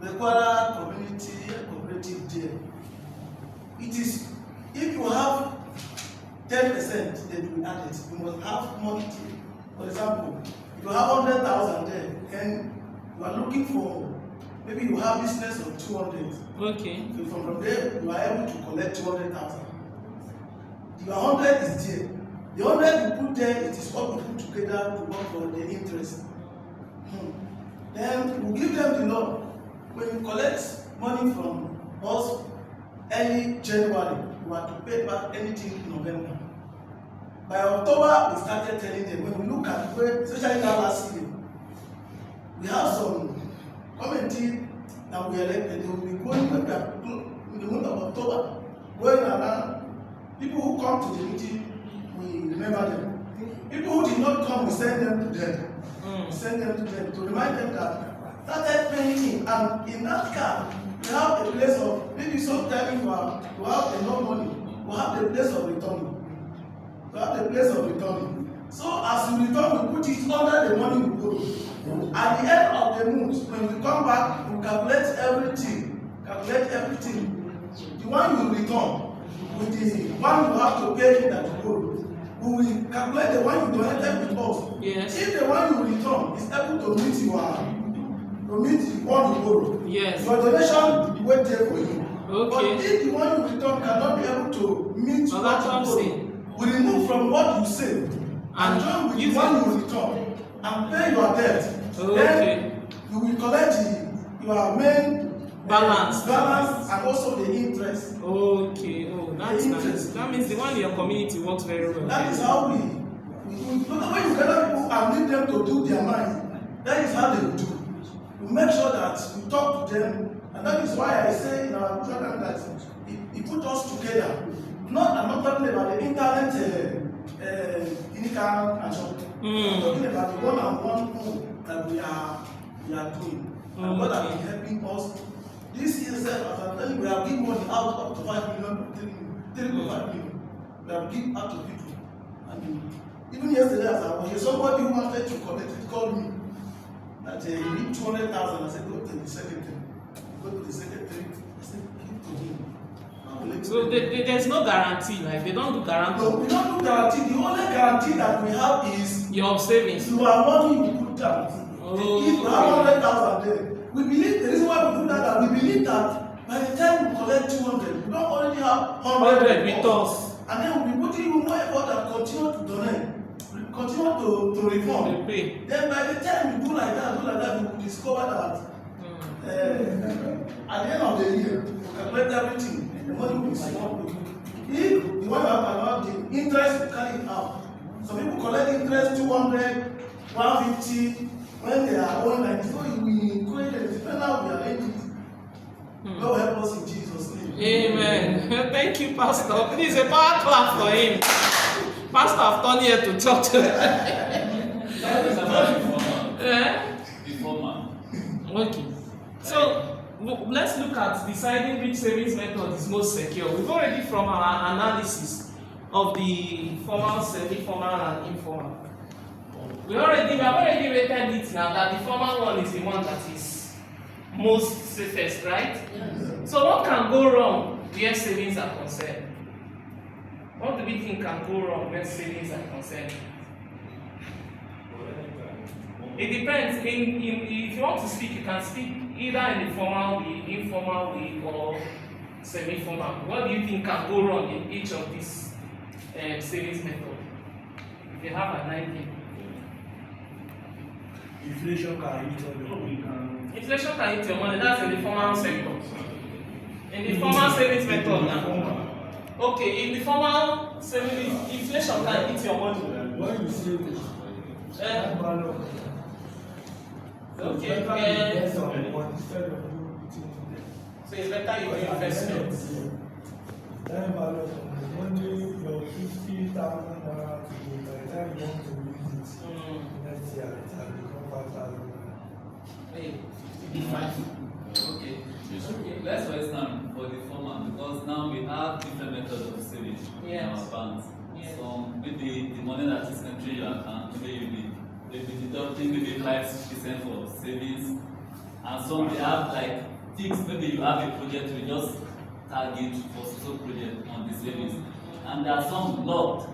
[SPEAKER 7] Requara community cooperative there, it is, if you have 10% that we added, you must have money. For example, if you have 100,000 there, and you are looking for maybe you have business of 200.
[SPEAKER 1] Okay.
[SPEAKER 7] So from there, you are able to collect 200,000. Your 100 is there. The 100 you put there, it is what we put together to work for the interest. Then we give them the law. When you collect money from us early January, you are to pay back anything in November. By October, we started telling them, when we look at where, especially that last year, we have some committee that we elected. They will be going in the month of October, going around. People who come to the meeting, we remember them. People who did not come, we send them to them. We send them to them to remind them that started paying in, and in that card, we have a place of, maybe sometimes you have enough money, we have the place of returning. We have the place of returning. So as you return, we put it under the money we borrow. At the end of the month, when we come back, we calculate everything. The one you return with the one you have to pay in that you borrow. We will calculate the one you donated with us.
[SPEAKER 1] Yes.
[SPEAKER 7] If the one you return is able to meet the one you borrow,
[SPEAKER 1] yes,
[SPEAKER 7] your donation will there for you.
[SPEAKER 1] Okay.
[SPEAKER 7] But if the one you return cannot be able to meet
[SPEAKER 1] well,
[SPEAKER 7] what you borrow, we remove from what you save and join with the one you return and pay your debt.
[SPEAKER 1] Okay.
[SPEAKER 7] Then you will collect your main balance and also the interest.
[SPEAKER 1] Okay, oh, that's nice. That means the one in your community works very well.
[SPEAKER 7] That is how we when you gather people and need them to do their mind, that is how they will do. We make sure that we talk to them, and that is why I say in our program that it put us together. I'm not talking about the internet income and so I'm talking about the one-on-one that we are doing. And God has been helping us. This year, as I'm telling you, we have given money out up to 5 million, 3.5 million. We have given out to people. And even yesterday, as I was here, somebody who wanted to collect it called me that he need 200,000. I said, go to the secretary. Go to the secretary. I said, give to him.
[SPEAKER 1] So there's no guarantee, like they don't do guarantee.
[SPEAKER 7] No, we don't do guarantee. The only guarantee that we have is
[SPEAKER 1] your savings.
[SPEAKER 7] Your money you put down.
[SPEAKER 1] Oh,
[SPEAKER 7] if you have 100,000 there, we believe the reason why we do that, we believe that by the time we collect 200, we don't already have 100
[SPEAKER 1] with us.
[SPEAKER 7] And then we put in even more effort and continue to donate, continue to reform. Then by the time we do like that, we will discover that at the end of the year, we calculate everything. The money will be small. If the one have the interest, we carry it out. Some people collect interest 200, 150 when they are owing like so we encourage them. Depending how we arrange it. God help us in Jesus' name.
[SPEAKER 1] Amen. Thank you, Pastor. Please a power clap for him. Pastor, I've come here to talk to Okay. So let's look at deciding which savings method is most secure. We've already, from our analysis of the formal, semi-formal, and informal, we have already rated it now that the formal one is the one that is most safest, right? Yes. So what can go wrong where savings are concerned? What do we think can go wrong when savings are concerned? It depends. If you want to speak, you can speak either in the formal way, informal way, or semi-formal. What do you think can go wrong in each of these savings methods? If you have an idea.
[SPEAKER 3] Inflation can eat all your money.
[SPEAKER 1] Inflation can eat your money. That's in the formal sector. In the formal savings method now. Okay, in the formal savings, inflation can eat your money.
[SPEAKER 3] When you save,
[SPEAKER 1] okay. So it's better you do investments.
[SPEAKER 3] That value of the money, your 50,000 naira today, by the time you want to use it next year, it has become 5,000 naira.
[SPEAKER 1] Hey,
[SPEAKER 6] 55. Okay. Let's first now for the former, because now we have different methods of saving in our banks.
[SPEAKER 1] Yes.
[SPEAKER 6] So maybe the money that is entering your account, maybe deducting maybe 5% for savings, and some they have like fixed. Maybe you have a project, we just target for social project on the savings, and there are some locked.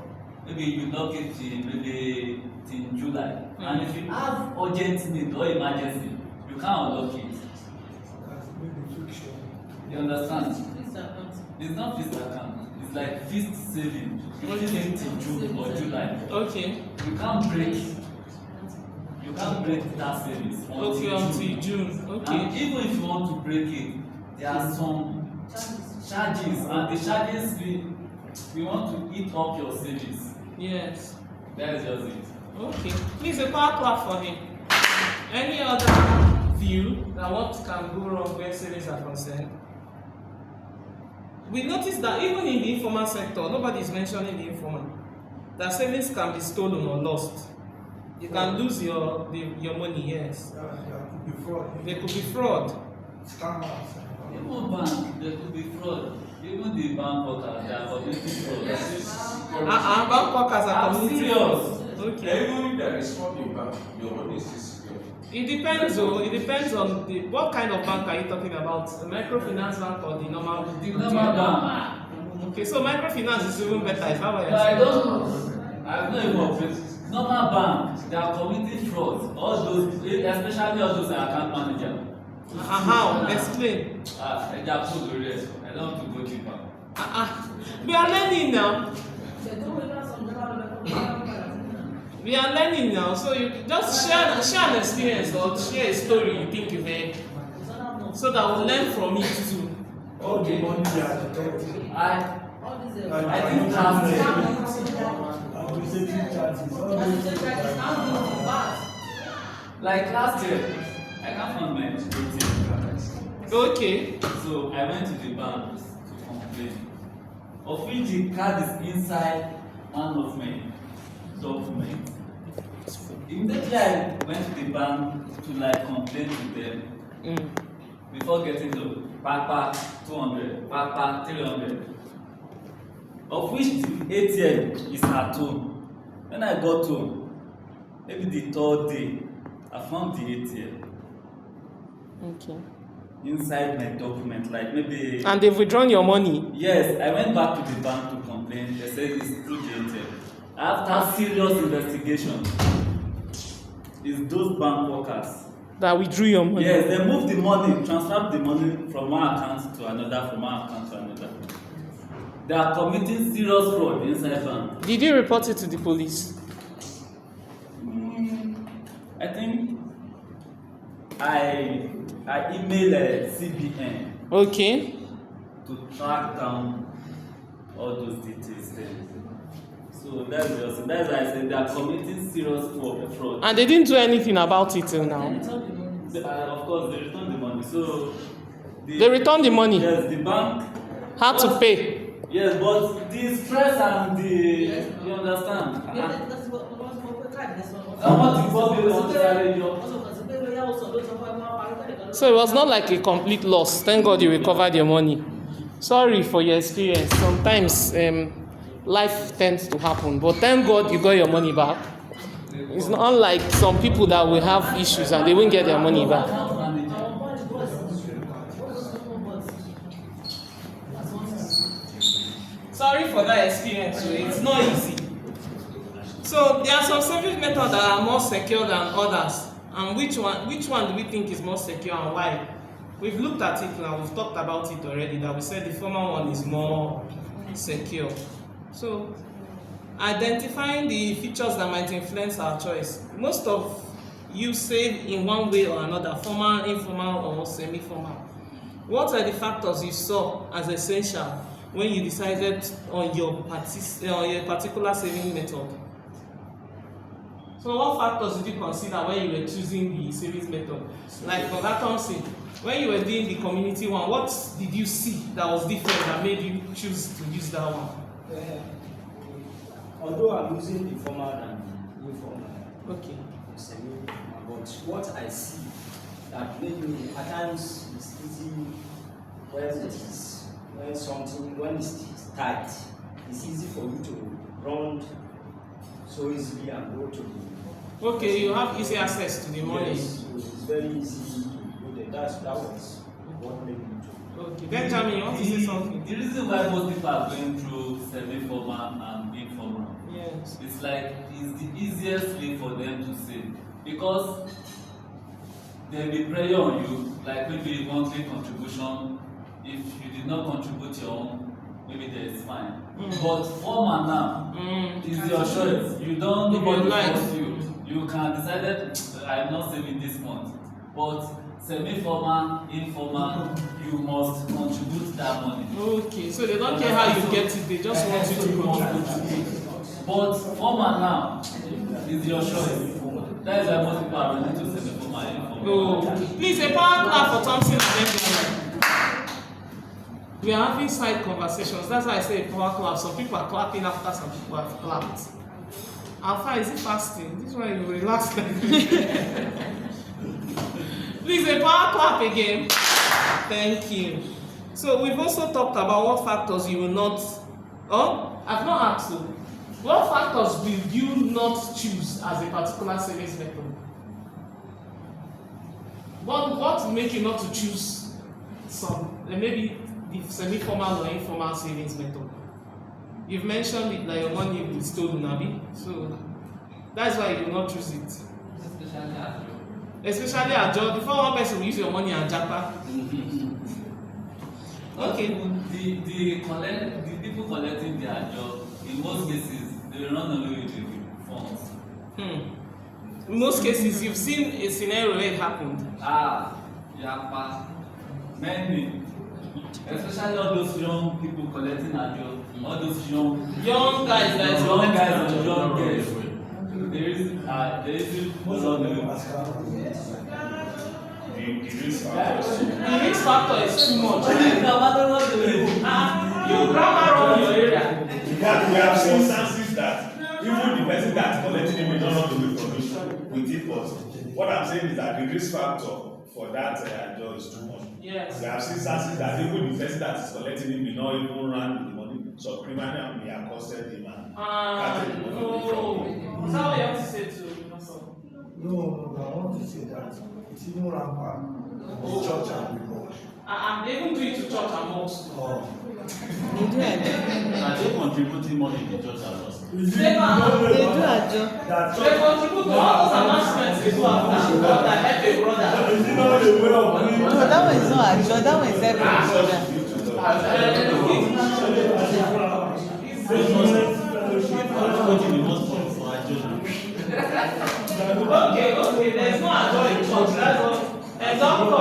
[SPEAKER 6] Maybe you lock it till maybe till July, and if you have urgent need or emergency, you can't unlock it.
[SPEAKER 3] fiction.
[SPEAKER 6] You understand? It's not fixed account. It's like fixed saving. Only till June or July.
[SPEAKER 1] Okay.
[SPEAKER 6] You can't break. You can't break that savings
[SPEAKER 1] until June. Okay.
[SPEAKER 6] And even if you want to break it, there are some charges, and the charges we want to eat up your savings.
[SPEAKER 1] Yes.
[SPEAKER 6] That is just it.
[SPEAKER 1] Okay. Please a power clap for him. Any other view that what can go wrong where savings are concerned? We noticed that even in the informal sector, nobody is mentioning the informal. That savings can be stolen or lost. You can lose your money, yes.
[SPEAKER 3] There could be fraud.
[SPEAKER 1] There could be fraud.
[SPEAKER 3] Scammers.
[SPEAKER 6] Even bank, there could be fraud. Even the bank workers, they are committing fraud.
[SPEAKER 1] Bank workers are committing fraud.
[SPEAKER 13] Okay. Even if there is fraud in bank, your money is still secure.
[SPEAKER 1] It depends though. It depends on what kind of bank are you talking about? A microfinance bank or the normal?
[SPEAKER 6] The normal bank.
[SPEAKER 1] Okay, so microfinance is even better. Is that what you're
[SPEAKER 6] I
[SPEAKER 1] saying?
[SPEAKER 6] don't know. I've not even operated. Normal bank, they are committing fraud. All those, especially all those account manager.
[SPEAKER 1] How? Explain.
[SPEAKER 6] I don't want to go deeper.
[SPEAKER 1] We are learning now. We are learning now, so you just share an experience or share a story you think you've heard, so that we'll learn from it too.
[SPEAKER 3] All the money they are deducting.
[SPEAKER 6] I think like last year, I can't find my ATM card.
[SPEAKER 1] Okay.
[SPEAKER 6] So I went to the bank to complain. Of which the card is inside one of my documents. Immediately I went to the bank to like complain to them before getting the backpack 200, backpack 300. Of which the ATM is at home. When I got home, maybe the third day, I found the ATM.
[SPEAKER 1] Okay.
[SPEAKER 6] Inside my document, like maybe.
[SPEAKER 1] And they've withdrawn your money?
[SPEAKER 6] Yes, I went back to the bank to complain. They said it's through the ATM. After serious investigation, it's those bank workers
[SPEAKER 1] that withdrew your money.
[SPEAKER 6] Yes, they moved the money, transferred the money from one account to another, from one account to another. They are committing serious fraud inside bank.
[SPEAKER 1] Did you report it to the police?
[SPEAKER 6] I think I emailed CBN.
[SPEAKER 1] Okay.
[SPEAKER 6] To track down all those details there. So that's why I said they are committing serious fraud.
[SPEAKER 1] And they didn't do anything about it till now.
[SPEAKER 6] Of course, they returned the money. So
[SPEAKER 1] they returned the money.
[SPEAKER 6] Yes, the bank
[SPEAKER 1] had to pay.
[SPEAKER 6] Yes, but the stress and the you understand.
[SPEAKER 1] So it was not like a complete loss. Thank God you recovered your money. Sorry for your experience. Sometimes life tends to happen, but thank God you got your money back. It's not like some people that will have issues and they won't get their money back. Sorry for that experience. It's not easy. So there are some savings methods that are more secure than others. And which one do we think is more secure and why? We've looked at it now, we've talked about it already, that we said the former one is more secure. So identifying the features that might influence our choice. Most of you save in one way or another, formal, informal, or semi-formal. What are the factors you saw as essential when you decided on your particular saving method? So what factors did you consider when you were choosing the savings method? Like for that Thompson, when you were doing the community one, what did you see that was different that made you choose to use that one?
[SPEAKER 14] Although I'm using the formal and informal,
[SPEAKER 1] okay,
[SPEAKER 14] but what I see that maybe at times it's easy when it's tight, it's easy for you to run so easily and go to the.
[SPEAKER 1] Okay, you have easy access to the money.
[SPEAKER 14] Yes, so it's very easy to go there. That was what made me to.
[SPEAKER 1] Okay, Benjamin, you want to say something?
[SPEAKER 6] The reason why most people are going through semi-formal and informal,
[SPEAKER 1] yes,
[SPEAKER 6] it's like it's the easiest way for them to save, because there will be pressure on you, like maybe monthly contribution. If you did not contribute your own, maybe there is fine. But foreman now is your choice. You don't, nobody force you. You can decide that I'm not saving this month. But semi-formal, informal, you must contribute that money.
[SPEAKER 1] Okay, so they don't care how you get it, they just want you to contribute.
[SPEAKER 6] But formal now is your choice. That is why most people are ready to semi-formal, informal.
[SPEAKER 1] Oh, please, a power clap for Thompson and Benjamin. We are having side conversations. That's why I say a power clap. Some people are clapping after some people have clapped. Alpha, is it fasting? This one you relax. Please, a power clap again. Thank you. So we've also talked about what factors you will not. Oh, I've not asked you. What factors will you not choose as a particular savings method? What will make you not to choose some, maybe the semi-formal or informal savings method? You've mentioned it that your money will be stolen, Abi. So that's why you will not choose it. Especially at job. Before one person will use your money and japa. Okay.
[SPEAKER 6] The people collecting their job, in most cases, they run away with the funds.
[SPEAKER 1] In most cases, you've seen a scenario where it happened.
[SPEAKER 6] Yapa. Many. Especially all those young people collecting a job. All those young
[SPEAKER 1] guys that is
[SPEAKER 6] young guys and young girls. There is a lot of
[SPEAKER 1] the risk factor is too much. You grammar on your area.
[SPEAKER 2] We have seen instances that even the person that's collecting it may not know the information with it, but what I'm saying is that the risk factor for that job is too much.
[SPEAKER 1] Yes.
[SPEAKER 2] We have seen instances that even the person that is collecting it may not even run with the money, so criminal may have costed him and carted the money from.
[SPEAKER 1] Is that what you have to say to
[SPEAKER 3] No, I want to say that it's even rampant in church and before.
[SPEAKER 1] They even do it to church and mosque.
[SPEAKER 11] They do adjust.
[SPEAKER 6] Are they contributing money in the church and mosque?
[SPEAKER 11] They do adjust.
[SPEAKER 1] They contribute to all those announcements they do after that help a brother.
[SPEAKER 11] No, that one is not adjust. That one is help a
[SPEAKER 1] Okay, there's no adjust in church. That's what. Example.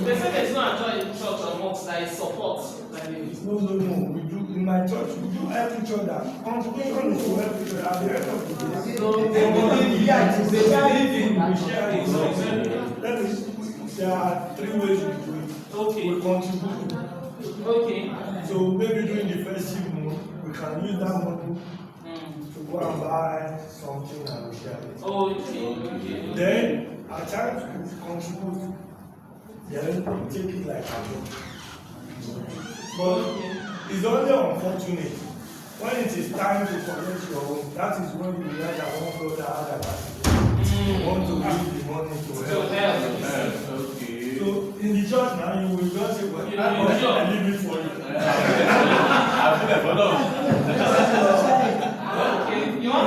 [SPEAKER 1] They say there's no adjust in church or mosque that is support.
[SPEAKER 3] No. We do in my church. We do help each other. Contribution is to help each other. At the end of the day, there are three ways we do it.
[SPEAKER 1] Okay.
[SPEAKER 3] We contribute.
[SPEAKER 1] Okay.
[SPEAKER 3] So maybe during the festive month, we can use that money to go and buy something and we share it.
[SPEAKER 1] Okay.
[SPEAKER 3] Then at times we contribute. Then we take it like a job. But it's only unfortunate when it is time to collect your own. That is when you realize that one brother had a capacity. Want to use the money to help.
[SPEAKER 2] Okay.
[SPEAKER 3] So in the church now, you will just say, well, I leave it for you.
[SPEAKER 2] I feel like,
[SPEAKER 1] Okay. You want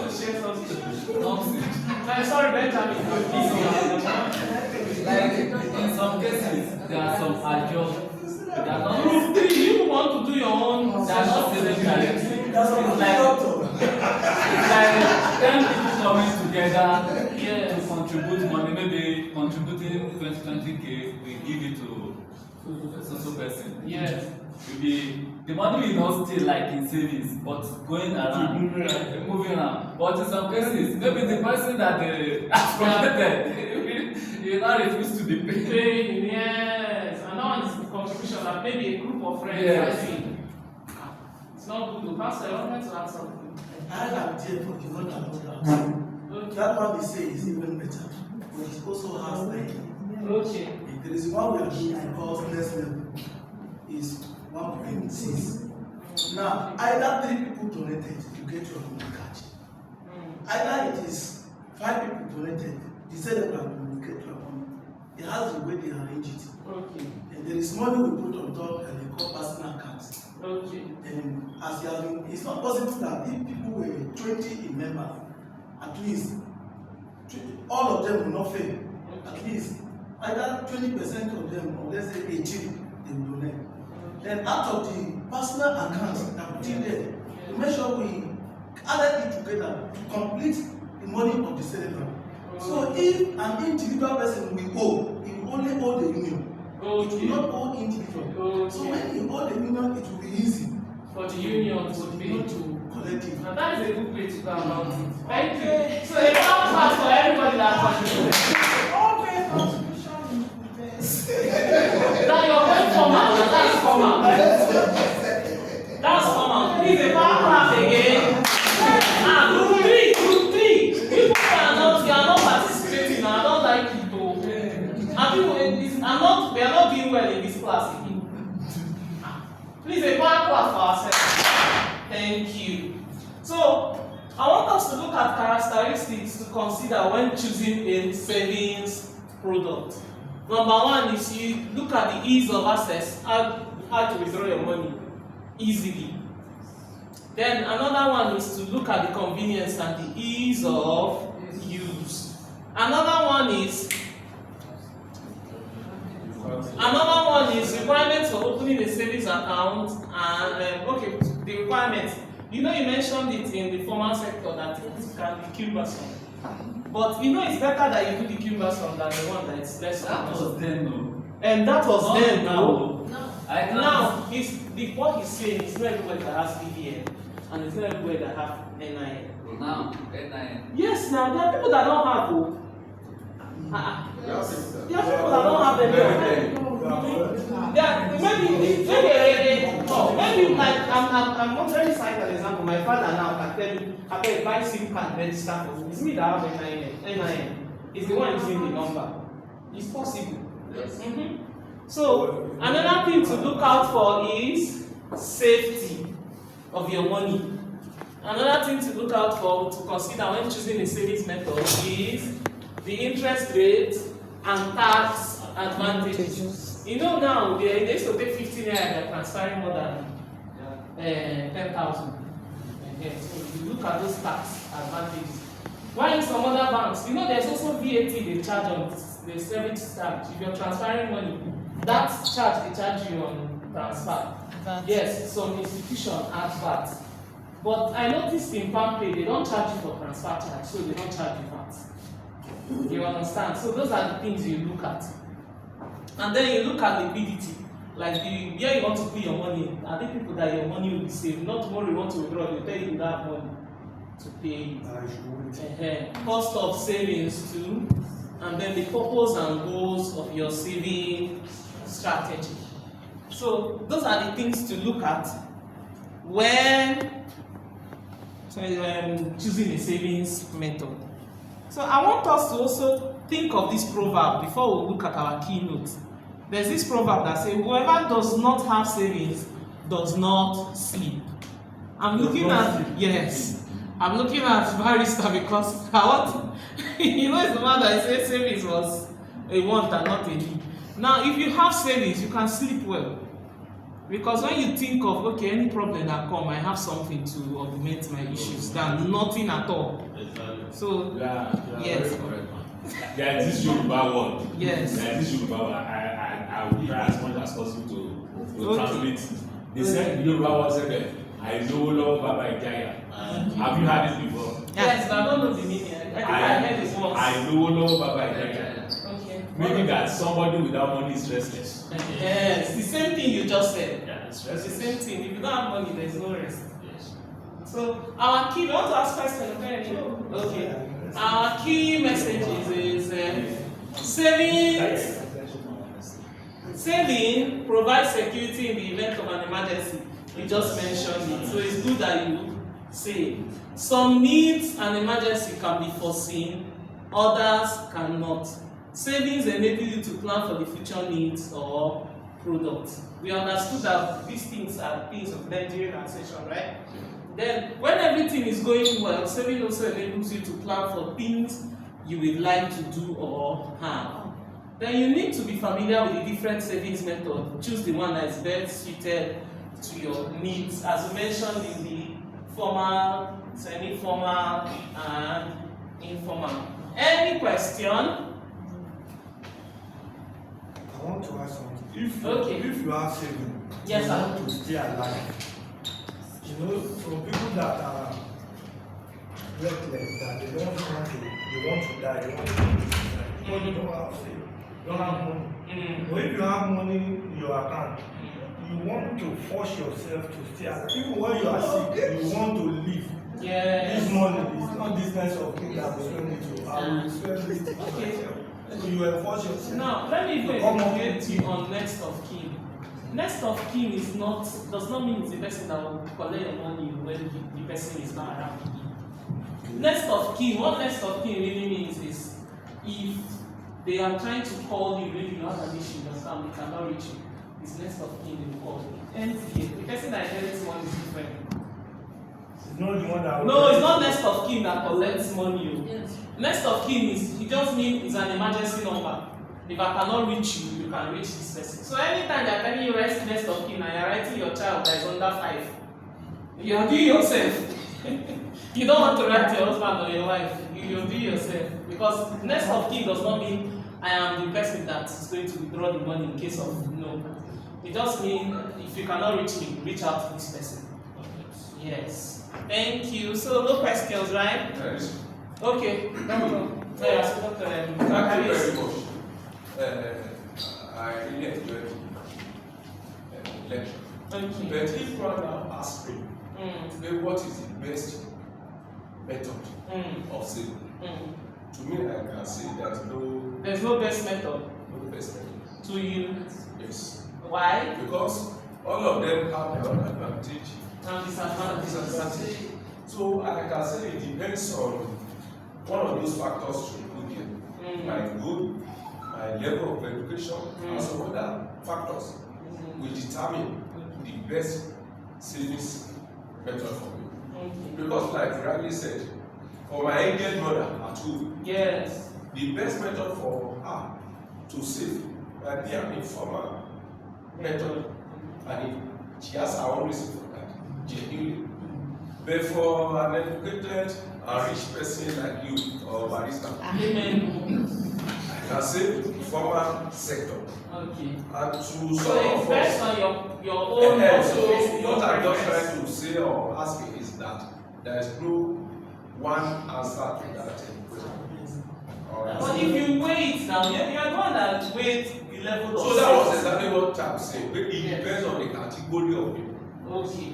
[SPEAKER 1] to share something? I'm sorry, Benjamin.
[SPEAKER 6] Like in some cases, there are some adjustments. They are not.
[SPEAKER 1] You want to do your own.
[SPEAKER 6] They are not saving directly.
[SPEAKER 3] That's what I'm talking about.
[SPEAKER 6] It's like 10 people coming together to contribute money. Maybe contributing 20K, we give it to so person.
[SPEAKER 1] Yes.
[SPEAKER 6] Maybe the money will not stay like in savings, but going around, moving around. But in some cases, maybe the person that they have collected, you now refuse to be paid.
[SPEAKER 1] Yes. And now it's the contribution that maybe a group of friends are doing. It's not good to pass. I wanted to add something.
[SPEAKER 7] I have there for the one that that one they say is even better, but it also has like there is one we are doing because next level is 1.6. Now either 3 people donated, you get your own card. Either it is 5 people donated, they say that you get your own. It has the way they arrange it. And there is money we put on top and they call personal accounts. And as you have been, it's not possible that if people were 20 in members, at least all of them will not fail. At least either 20% of them, or let's say 18, they will donate. Then out of the personal accounts that we did there, to make sure we added it together to complete the money of the celebrant. So if an individual person will owe, he will only owe the union. It will not owe individual. So when you owe the union, it will be easy
[SPEAKER 1] for the union to be able to
[SPEAKER 7] collect it.
[SPEAKER 1] And that is a good way to go about it. Thank you. So a clap for everybody that contributed.
[SPEAKER 7] Okay, contribution is the best.
[SPEAKER 1] That you're going formal. That's formal. That's formal. Please a clap again. Group three. People you are not participating. I don't like people. And people they are not doing well in this class again. Please a clap for ourselves. Thank you. So, I want us to look at characteristics to consider when choosing a savings product. Number one is you look at the ease of access, how to withdraw your money easily. Then another one is to look at the convenience and the ease of use. Another one is requirements for opening a savings account and the requirements. You mentioned it in the formal sector that it can be cumbersome. But it's better that you do the cumbersome than the one that is less cumbersome.
[SPEAKER 6] That was then, though.
[SPEAKER 1] And that was then,
[SPEAKER 6] now.
[SPEAKER 1] Now, what he's saying is not everybody that has BVN, and it's not everybody that have NIN.
[SPEAKER 6] Now, NIN.
[SPEAKER 1] Yes, now there are people that don't have though. There are people that don't have them. Maybe like I'm not very cite an example. My father now can tell you, I can buy SIM card register for me. It's me that have NIN. It's the one using the number. It's possible.
[SPEAKER 6] Yes.
[SPEAKER 1] So another thing to look out for is safety of your money. Another thing to look out for, to consider when choosing a savings method is the interest rate and tax advantages. Now they used to take 15 naira, they're transferring more than 10,000. So you look at those tax advantages. While in some other banks, there's also VAT they charge on the service charge. If you're transferring money, that charge they charge you on transfer. Yes, some institution add that. But I noticed in PalmPay they don't charge you for transfer charge, so they don't charge you VAT. You understand? So those are the things you look at. And then you look at liquidity, like where you want to put your money. Are there people that your money will be saved? Not tomorrow you want to withdraw, they tell you that money to pay you. Cost of savings too, and then the purpose and goals of your saving strategy. So those are the things to look at when choosing a savings method. So I want us to also think of this proverb before we look at our keynote. There's this proverb that says, whoever does not have savings does not sleep. I'm looking at Barrister because I want it's the man that says savings was a want and not a need. Now, if you have savings, you can sleep well. Because when you think of, any problem that come, I have something to augment my issues than nothing at all. So, yes.
[SPEAKER 2] There is this Yoruba word.
[SPEAKER 1] Yes.
[SPEAKER 2] There is this Yoruba word. I will try as much as possible to translate it. They said the Yoruba word said, I know Lord Baba Ijaya. Have you heard it before?
[SPEAKER 1] Yes, but I don't know the meaning. I heard it once.
[SPEAKER 2] I know Lord Baba Ijaya. Meaning that somebody without money is restless.
[SPEAKER 1] Yes, the same thing you just said.
[SPEAKER 2] Yeah, it's
[SPEAKER 1] the same thing. If you don't have money, there's no rest.
[SPEAKER 2] Yes.
[SPEAKER 1] So our key, we want to ask questions. Okay. Our key messages is saving provides security in the event of an emergency. You just mentioned it, so it's good that you save. Some needs and emergency can be foreseen, others cannot. Savings enable you to plan for the future needs or products. We understood that these things are things of Nigerian accession, right? Then, when everything is going well, saving also enables you to plan for things you would like to do or have. Then you need to be familiar with the different savings methods. Choose the one that is best suited to your needs, as we mentioned in the formal, semi-formal, and informal. Any question?
[SPEAKER 3] I want to ask something. If you have saving,
[SPEAKER 1] yes,
[SPEAKER 3] you want to stay alive. You know, some people that are reckless, that they want to die, they want to die. Because you don't have saving, you don't have money. But if you have money in your account, you want to force yourself to stay alive. Even when you are sick, you want to live.
[SPEAKER 1] Yes.
[SPEAKER 3] This money is not this kind of thing that will spend it to. I will spend it to myself. So you enforce yourself.
[SPEAKER 1] Now, let me educate you on next of kin. Next of kin does not mean it's the person that will collect your money when the person is not around. Next of kin, what next of kin really means is if they are trying to call you, maybe you have an issue in your family, they cannot reach you, it's next of kin they will call you. NTA, the person that inherits money is different.
[SPEAKER 3] It's not the one that
[SPEAKER 1] No, it's not next of kin that collects money. Yes. Next of kin it just means it's an emergency number. If I cannot reach you, you can reach this person. So anytime they're telling you rest next of kin and you're writing your child that is under 5, you are doing yourself. You don't want to write your husband or your wife. You do yourself. Because next of kin does not mean I am the person that is going to withdraw the money in case of no. It just means if you cannot reach me, reach out to this person. Yes. Thank you. So no questions, right?
[SPEAKER 13] Yes.
[SPEAKER 1] Okay. Yes, Dr.
[SPEAKER 13] Thank you very much. I really enjoyed the lecture.
[SPEAKER 1] Thank you.
[SPEAKER 13] But if one now asks me, what is the best method of saving? To me, I can say there's no
[SPEAKER 1] best method.
[SPEAKER 13] No best method.
[SPEAKER 1] To you?
[SPEAKER 13] Yes.
[SPEAKER 1] Why?
[SPEAKER 13] Because all of them have their own advantage
[SPEAKER 1] and disadvantage.
[SPEAKER 13] So I can say it depends on one of those factors to include here. My goal, my level of education, and some other factors will determine the best savings method for me. Because like you rightly said, for my aged mother at home,
[SPEAKER 1] yes,
[SPEAKER 13] the best method for her to save might be an informal method, and she has her own reason for that, genuinely. But for an educated and rich person like you or barista, I can say informal sector.
[SPEAKER 1] Okay.
[SPEAKER 13] And to some
[SPEAKER 1] so
[SPEAKER 13] of
[SPEAKER 1] it's based on your own.
[SPEAKER 13] So what I'm just trying to say or ask is that there is no one answer to that question.
[SPEAKER 1] But if you wait now, you are the one that wait the level of.
[SPEAKER 13] So that was exactly what I'm saying. It depends on the category of people.
[SPEAKER 1] Okay.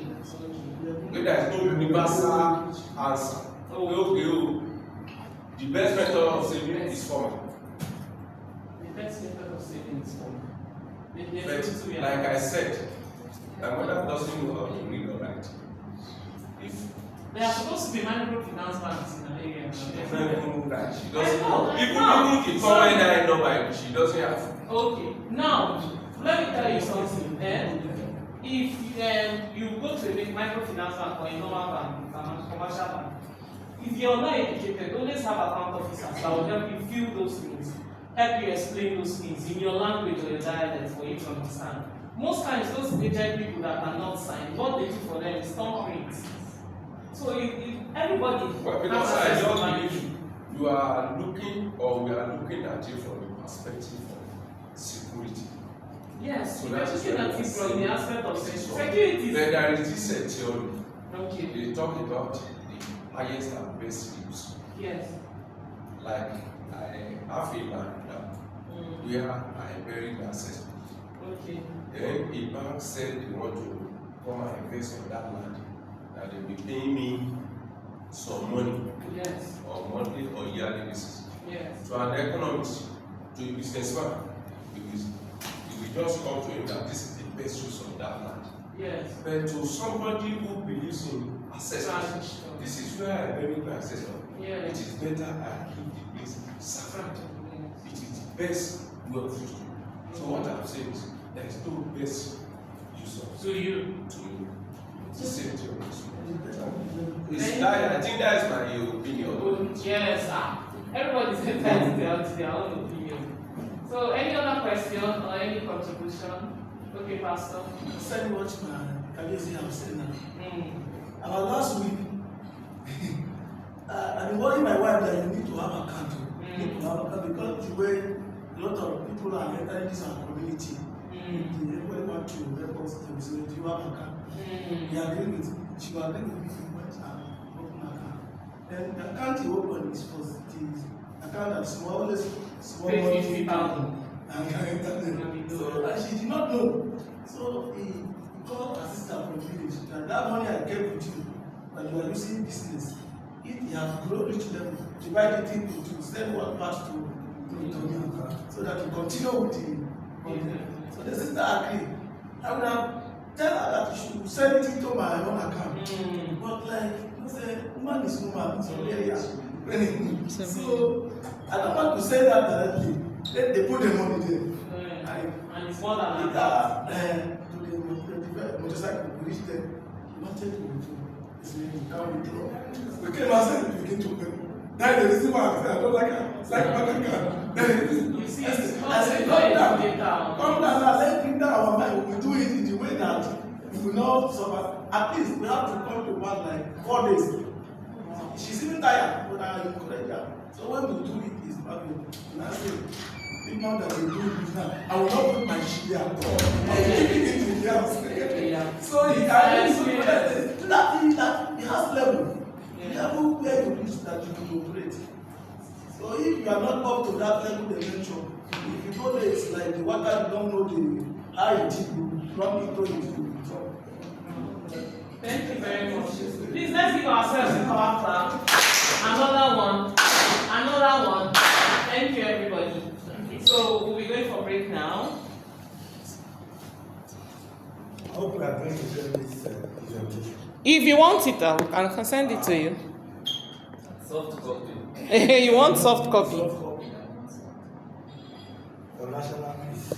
[SPEAKER 13] There is no universal answer. Okay. The best method of saving is formal.
[SPEAKER 1] The best method of saving is formal.
[SPEAKER 13] But like I said, my mother doesn't know how to read or write. If
[SPEAKER 1] there are supposed to be microfinance banks in the area.
[SPEAKER 13] She doesn't know. Even the common eye number, she doesn't have.
[SPEAKER 1] Okay. Now, let me tell you something. If you go to a microfinance bank or a normal bank, commercial bank, if you're not educated, always have account officers that will help you fill those things, help you explain those things in your language or your dialect for you to understand. Most times, those aged people that cannot sign, what they do for them is thumbprint. So everybody.
[SPEAKER 13] Well, because I don't believe you are looking, or we are looking at it from the perspective of security.
[SPEAKER 1] Yes,
[SPEAKER 13] so
[SPEAKER 1] we are looking at it from the aspect of security.
[SPEAKER 13] But there is this theory.
[SPEAKER 1] Okay.
[SPEAKER 13] They talk about the highest and best use.
[SPEAKER 1] Yes.
[SPEAKER 13] Like I have a land now where I buried my ancestors.
[SPEAKER 1] Okay.
[SPEAKER 13] Then a bank said they want to come and invest on that land, that they will be paying me some money.
[SPEAKER 1] Yes.
[SPEAKER 13] On monthly or yearly basis.
[SPEAKER 1] Yes.
[SPEAKER 13] To an economist, to a businessman, because it will just come to him that this is the best use of that land.
[SPEAKER 1] Yes.
[SPEAKER 13] But to somebody who believes in ancestors, this is where I buried my ancestors.
[SPEAKER 1] Yes.
[SPEAKER 13] It is better I keep the place sacred. It is the best way of use. So what I'm saying is there is no best use of
[SPEAKER 1] to you.
[SPEAKER 13] To me. It's the same thing. I think that is my opinion.
[SPEAKER 1] Yes. Everybody's entitled to their own opinion. So any other question or any contribution? Okay, Pastor.
[SPEAKER 7] I said what my Kalisi have said now. About last week, I've been warning my wife that you need to have account. Because the way a lot of people are entering this our community, everybody want to help us to say, do you have an account? We agree with, she will agree with me if you want to open an account. Then the account you open is for the account that small
[SPEAKER 1] Pay 50,000.
[SPEAKER 7] And she did not know. So he called her sister from the village that money I gave with you, that you are using business. If you have grown rich level, divide it into send one part to me, so that you continue with the. So the sister agreed. I would have tell her that she should send it into my own account. But like you say, woman is woman, so so I don't want to say that directly. Then they put the money there.
[SPEAKER 1] And it's more than that.
[SPEAKER 7] To the motorcycle, we reached there. He wanted to withdraw. We came outside and begin to pay. That's the reason why I said I don't like her. Then
[SPEAKER 1] You see,
[SPEAKER 7] I said, come down, let's bring down our mind. We do it in the way that we will not suffer. At least we have to come to one like 4 days. She's even tired, but I encourage her. So when we do it, it's perfect. And I say, big man that we do it now, I will not put my shit there at all. I will keep it in the house. So he has level. Level where you reach that you can operate. So if you are not up to that level dimension, if you go there, it's like the water, you don't know the how it is, you run into it.
[SPEAKER 1] Thank you very much. Please let's give ourselves a power clap. Another one. Another one. Thank you, everybody. So we'll be going for break now.
[SPEAKER 3] I hope we are going to share this presentation.
[SPEAKER 1] If you want it, I can send it to you.
[SPEAKER 6] Soft copy.
[SPEAKER 1] You want soft copy?
[SPEAKER 3] For national peace.